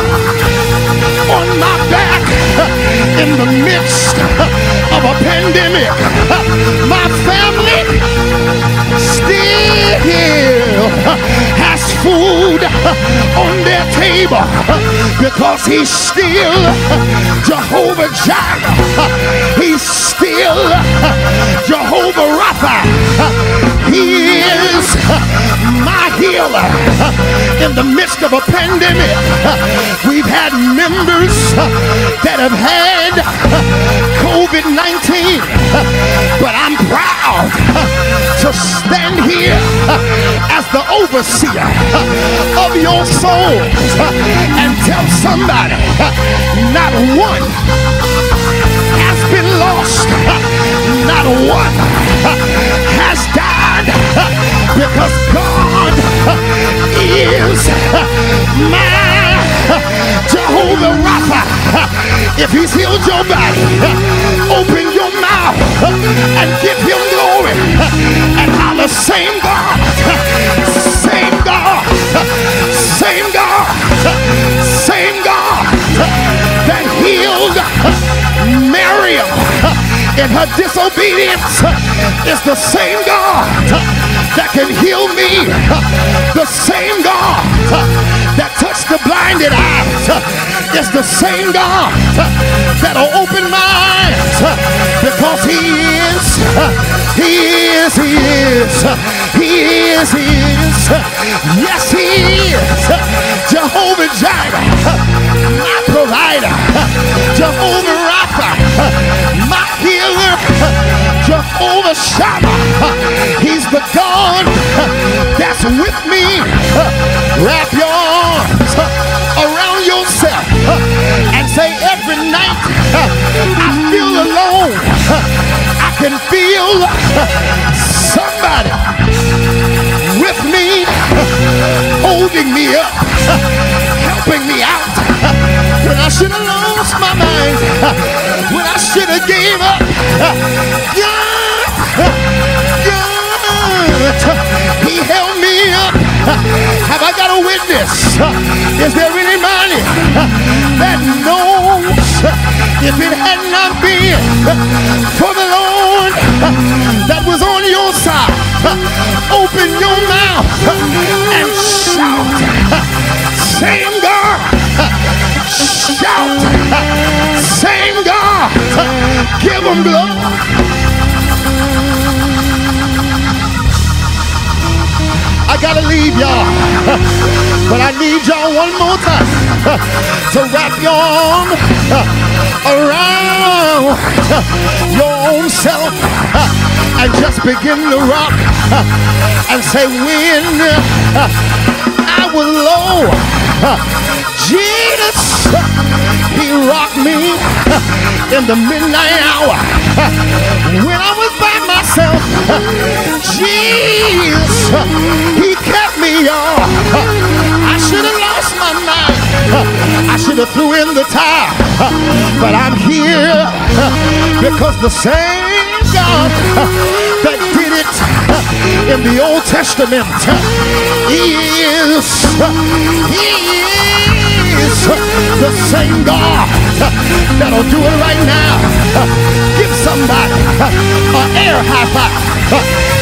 on my back. In the midst of a pandemic, my family still has food on their table, because he's still Jehovah Jireh. He's still Jehovah Rapha. He is my healer. In the midst of a pandemic, we've had members that have had COVID-19, but I'm proud to stand here as the overseer of your souls and tell somebody, not one has been lost, not one has died, because God is my Jehovah Rapha. If he's healed your body, open your mouth and give him glory and holler, same God, same God, same God, same God that healed Miriam in her disobedience is the same God that can heal me. The same God that touched the blinded eyes is the same God that'll open my eyes, because he is yes, he is Jehovah Jireh, my provider, Jehovah Rapha, my healer, Jehovah Shammah. He's the God that's with me. Wrap your arms around yourself and say, every night I feel alone, I can feel somebody with me, holding me up, helping me out when I should have lost my mind, when I should have gave up. He held me up. Have I got a witness? Is there anybody that knows if it had not been for the Lord that was on your side? Open your mouth and shout, same God. Shout, same God. Give him glory. I gotta leave y'all, but I need y'all one more time to wrap your arm around your own self and just begin to rock and say, when I was low, Jesus, he rocked me in the midnight hour. When I was by myself, Jesus, he kept me, y'all. I should have lost my mind. I should have threw in the towel, but I'm here because the same God that did it in the Old Testament, he is the same God that'll do it right now. Give somebody an air high five.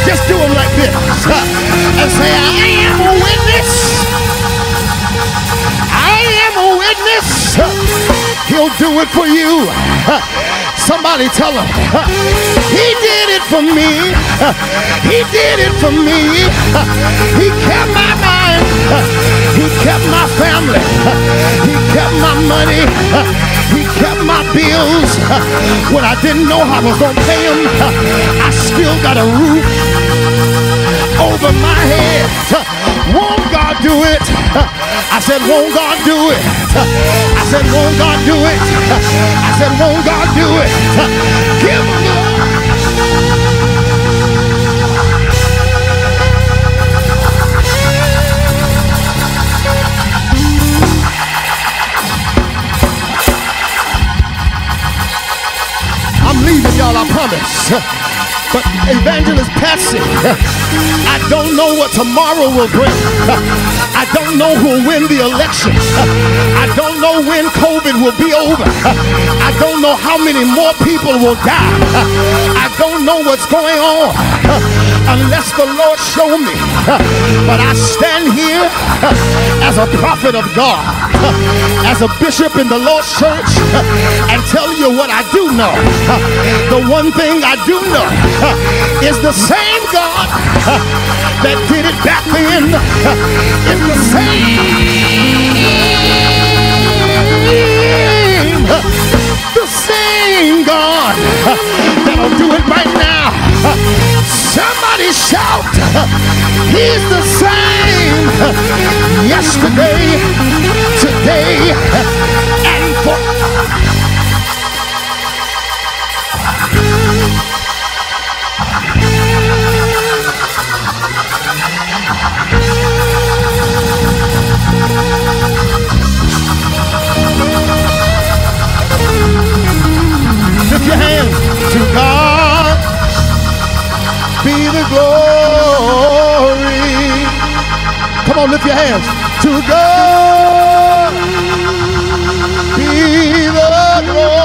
Just do them like this and say, I am a witness. I am a witness. He'll do it for you. Somebody tell him, he did it for me. He did it for me. He kept my mind. He kept my family. He kept my money. He kept my bills. When I didn't know how I was going to pay them, I still got a roof over my head. Won't God do it? I said, won't God do it? I said, won't God do it? I said, won't God do it? Give him glory. promise. But Evangelist Patsy, I don't know what tomorrow will bring. I don't know who will win the election. I don't know when COVID will be over. I don't know how many more people will die. I don't know what's going on unless the Lord show me. But I stand here as a prophet of God, as a bishop in the Lord's church, and tell you what I do know. The one thing I do know is the same God that did it back then is the same God that'll do it right now. Somebody shout, he's the same yesterday, today, and forever. Lift your hands. To God be the glory. Come on, lift your hands. To God be the glory.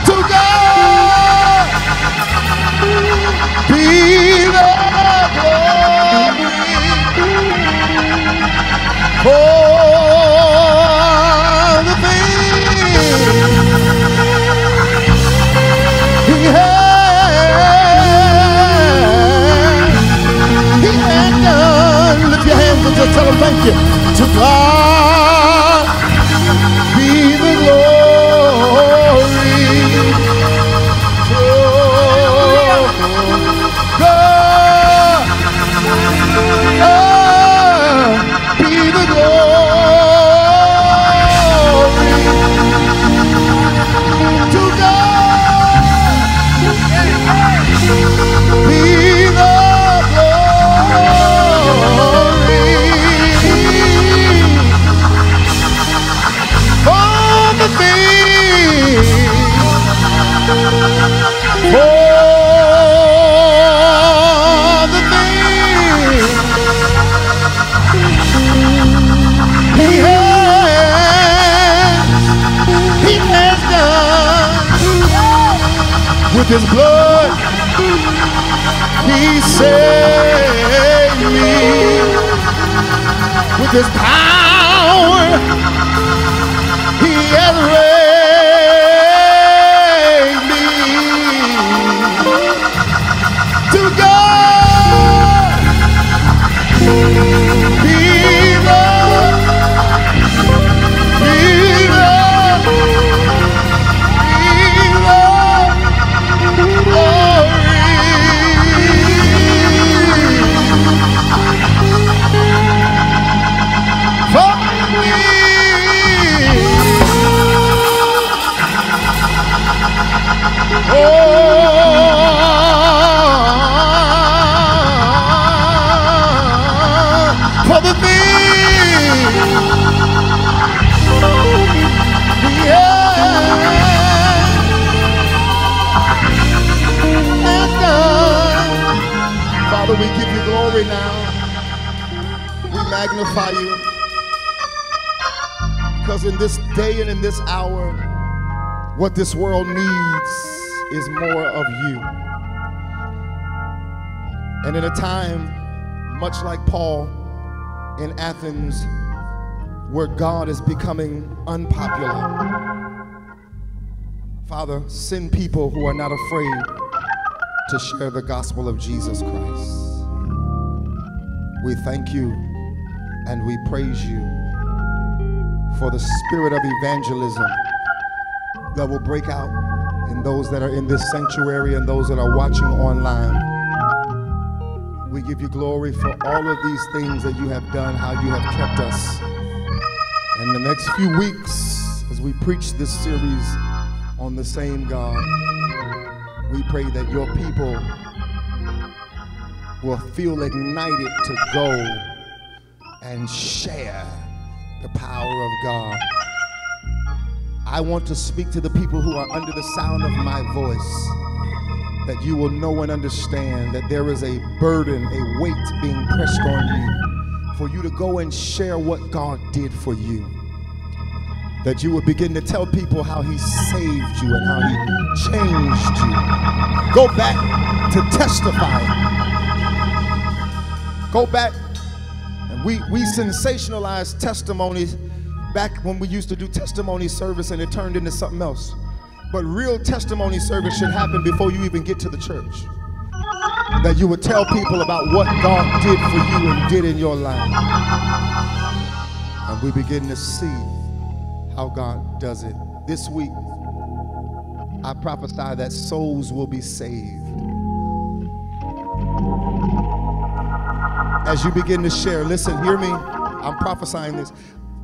To God be the glory. For the things he had done. Lift your hands and just tell him thank you. To God be the glory. To God be the glory. To God be the glory. For the things, for the things he has done. With his blood he saved me. With his power he has raised me. To God be the for the things has done. Father, we give you glory now. We magnify you. Because in this day and in this hour, what this world needs is more of you. And in a time much like Paul in Athens, where God is becoming unpopular, Father, send people who are not afraid to share the gospel of Jesus Christ. We thank you and we praise you for the spirit of evangelism that will break out in those that are in this sanctuary and those that are watching online. We give you glory for all of these things that you have done, how you have kept us. In the next few weeks, as we preach this series on the same God, we pray that your people will feel ignited to go and share the power of God I want to speak to the people who are under the sound of my voice, that you will know and understand that there is a burden, a weight being pressed on you for you to go and share what God did for you. That you will begin to tell people how he saved you and how he changed you. Go back to testify. Go back, and we sensationalize testimonies back when we used to do testimony service and it turned into something else. But real testimony service should happen before you even get to the church. That you would tell people about what God did for you and did in your life. And we begin to see how God does it. This week, I prophesy that souls will be saved. As you begin to share, listen, hear me. I'm prophesying this.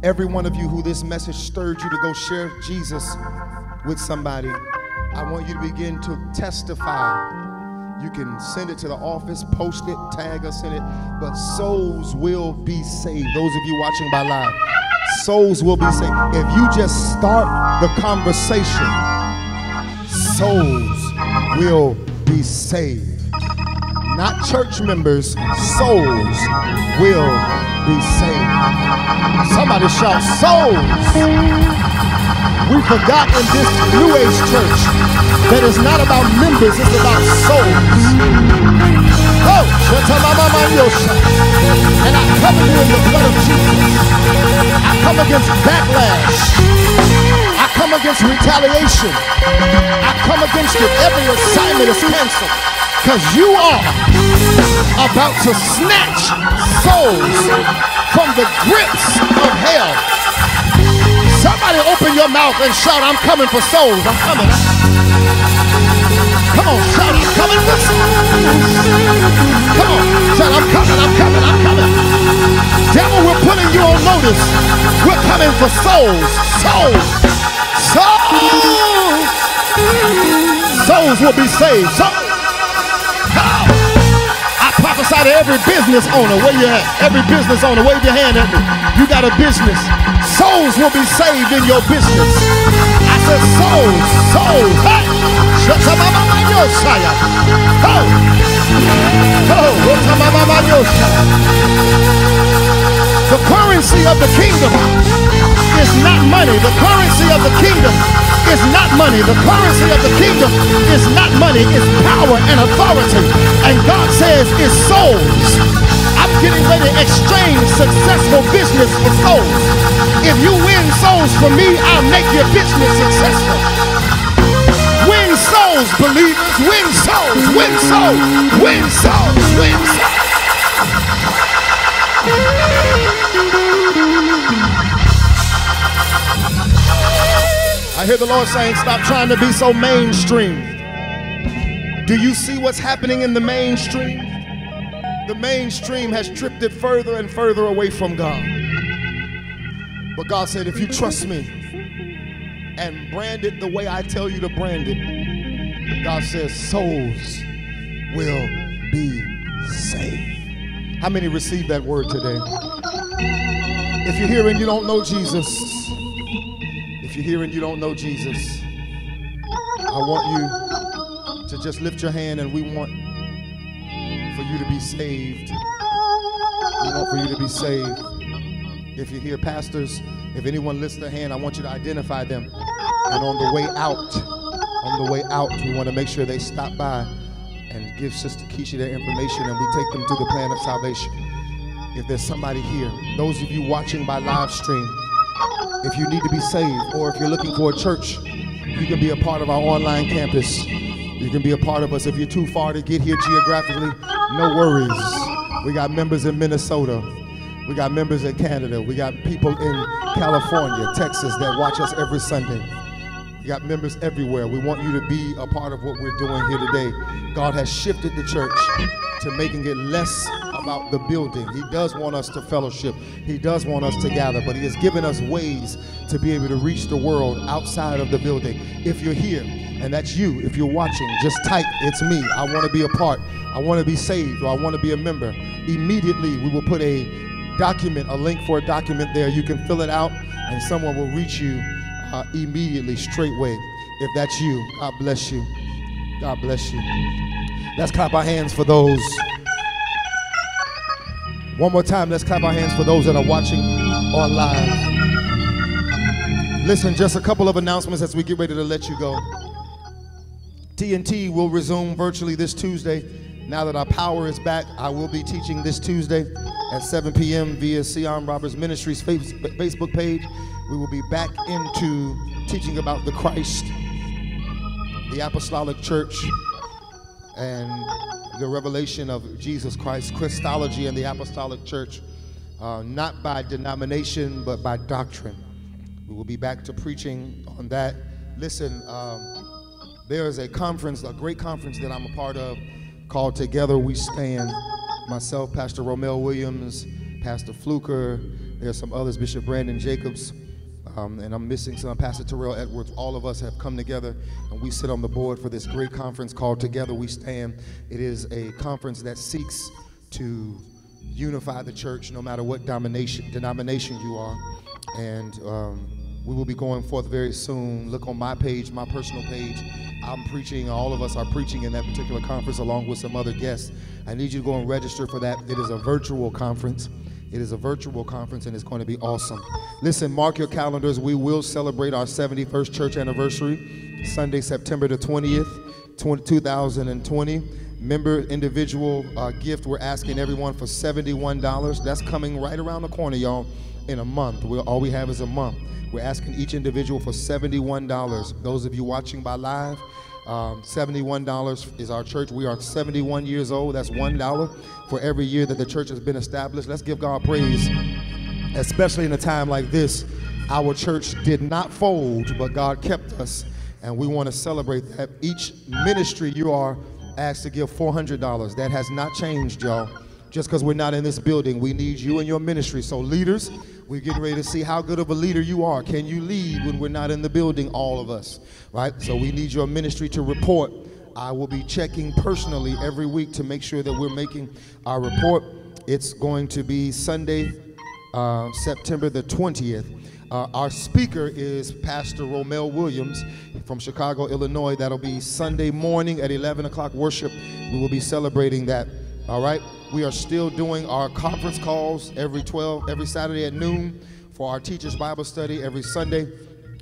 Every one of you who this message stirred you to go share Jesus with somebody, I want you to begin to testify. You can send it to the office, post it, tag us in it, but souls will be saved. Those of you watching by live, souls will be saved. If you just start the conversation, souls will be saved. Not church members, souls will be saved. Somebody shout, souls. We forgot in this New Age church that it's not about members, it's about souls. Oh, and I cover you in the blood of Jesus. I come against backlash. I come against retaliation. I come against it. Every assignment is canceled. Because you are about to snatch souls from the grips of hell. Somebody open your mouth and shout, I'm coming for souls. I'm coming. Come on, shout, I'm coming for souls. Come on, shout, I'm coming, I'm coming, I'm coming. Devil, we're putting you on notice. We're coming for souls. Souls. Souls. Souls will be saved. Souls. I prophesy to every business owner. Where you at? Every business owner, wave your hand at me. You got a business. Souls will be saved in your business. I said souls, souls. Hey. The currency of the kingdom is not money. The currency of the kingdom is not money. The currency of the kingdom is not money. It's power and authority. And God says it's souls. I'm getting ready to exchange successful business for souls. If you win souls for me, I'll make your business successful. Win souls, believers. Win souls. Win souls. Win souls. Win souls. I hear the Lord saying, stop trying to be so mainstream. Do you see what's happening in the mainstream? The mainstream has drifted further and further away from God. But God said, if you trust me and brand it the way I tell you to brand it, God says souls will be saved. How many received that word today? If you're here and you don't know Jesus, if you're here and you don't know Jesus, I want you to just lift your hand, and we want for you to be saved. We want for you to be saved. If you're here, pastors, if anyone lifts their hand, I want you to identify them. And on the way out, we want to make sure they stop by and give Sister Keisha their information, and we take them to the plan of salvation. If there's somebody here, those of you watching by live stream, if you need to be saved, or if you're looking for a church, you can be a part of our online campus. You can be a part of us. If you're too far to get here geographically, no worries. We got members in Minnesota. We got members in Canada. We got people in California, Texas that watch us every Sunday. We got members everywhere. We want you to be a part of what we're doing here today. God has shifted the church to making it less about the building. He does want us to fellowship. He does want us to gather, but he has given us ways to be able to reach the world outside of the building. If you're here, and that's you, if you're watching, just type, it's me. I want to be a part. I want to be saved, or I want to be a member. Immediately, we will put a document, a link for a document there. You can fill it out, and someone will reach you immediately, straightway. If that's you, God bless you. God bless you. Let's clap our hands for those. One more time, let's clap our hands for those that are watching online. Listen, just a couple of announcements as we get ready to let you go. TNT will resume virtually this Tuesday. Now that our power is back, I will be teaching this Tuesday at 7 p.m. via Sieon Roberts Ministries Facebook page. We will be back into teaching about the Christ, the Apostolic Church, and the revelation of Jesus Christ, Christology and the Apostolic Church, not by denomination, but by doctrine. We will be back to preaching on that. Listen, there is a conference, a great conference that I'm a part of called Together We Stand. Myself, Pastor Romel Williams, Pastor Fluker, there's some others, Bishop Brandon Jacobs, and I'm missing some, Pastor Terrell Edwards. All of us have come together and we sit on the board for this great conference called Together We Stand. It is a conference that seeks to unify the church no matter what denomination you are. And we will be going forth very soon. Look on my page, my personal page. I'm preaching, all of us are preaching in that particular conference along with some other guests. I need you to go and register for that. It is a virtual conference. It is a virtual conference and it's going to be awesome. Listen, mark your calendars. We will celebrate our 71st church anniversary, Sunday, September the 20th, 2020. Member individual gift, we're asking everyone for $71. That's coming right around the corner, y'all, in a month. All we have is a month. We're asking each individual for $71. Those of you watching by live, $71 is our church. We are 71 years old. That's $1 for every year that the church has been established. Let's give God praise, especially in a time like this. Our church did not fold, but God kept us, and we want to celebrate that. Each ministry you are asked to give $400. That has not changed, y'all. Just because we're not in this building, we need you and your ministry. So leaders, we're getting ready to see how good of a leader you are. Can you lead when we're not in the building, all of us, right? So we need your ministry to report. I will be checking personally every week to make sure that we're making our report. It's going to be Sunday, September the 20th. Our speaker is Pastor Romel Williams from Chicago, Illinois. That'll be Sunday morning at 11 o'clock worship. We will be celebrating that, all right? We are still doing our conference calls every Saturday at noon for our Teachers Bible Study, every Sunday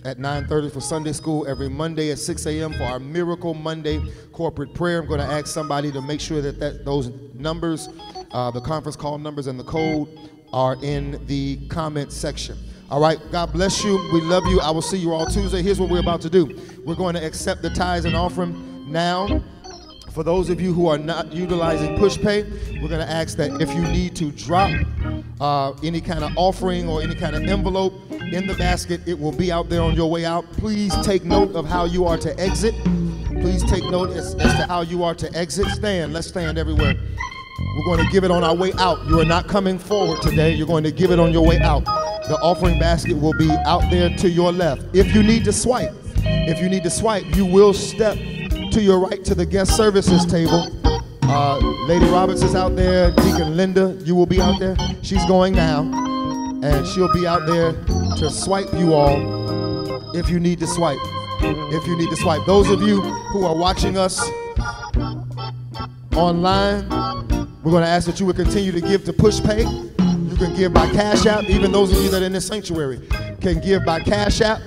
at 9:30 for Sunday school, every Monday at 6 a.m. for our Miracle Monday corporate prayer. I'm going to ask somebody to make sure that those numbers, the conference call numbers and the code are in the comment section. All right, God bless you. We love you. I will see you all Tuesday. Here's what we're about to do. We're going to accept the tithes and offering now. For those of you who are not utilizing PushPay, we're going to ask that if you need to drop any kind of offering or any kind of envelope in the basket, it will be out there on your way out. Please take note of how you are to exit. Please take note as to how you are to exit. Stand. Let's stand everywhere. We're going to give it on our way out. You are not coming forward today. You're going to give it on your way out. The offering basket will be out there to your left. If you need to swipe, you will step to your right to the guest services table. Lady Roberts is out there. Deacon Linda, you will be out there. She's going now, and she'll be out there to swipe you all if you need to swipe. Those of you who are watching us online, we're going to ask that you would continue to give to PushPay. You can give by Cash App. Even those of you that are in this sanctuary can give by Cash App,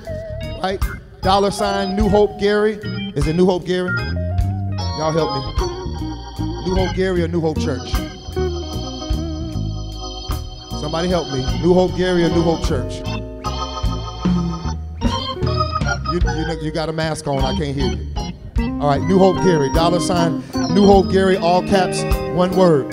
right? $ New Hope Gary. Is it New Hope Gary? Y'all help me. New Hope Gary or New Hope Church? Somebody help me. New Hope Gary or New Hope Church? You got a mask on. I can't hear you. All right, New Hope Gary. $ New Hope Gary, all caps, one word.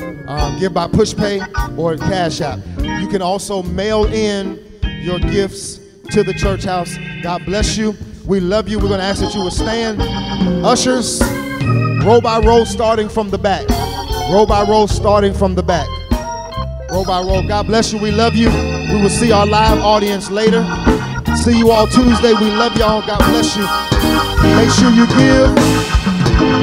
Give by PushPay or Cash App. You can also mail in your gifts to the church house. God bless you. We love you. We're going to ask that you would stand. Ushers, row by row, starting from the back. Row by row, starting from the back. Row by row. God bless you. We love you. We will see our live audience later. See you all Tuesday. We love y'all. God bless you. Make sure you give.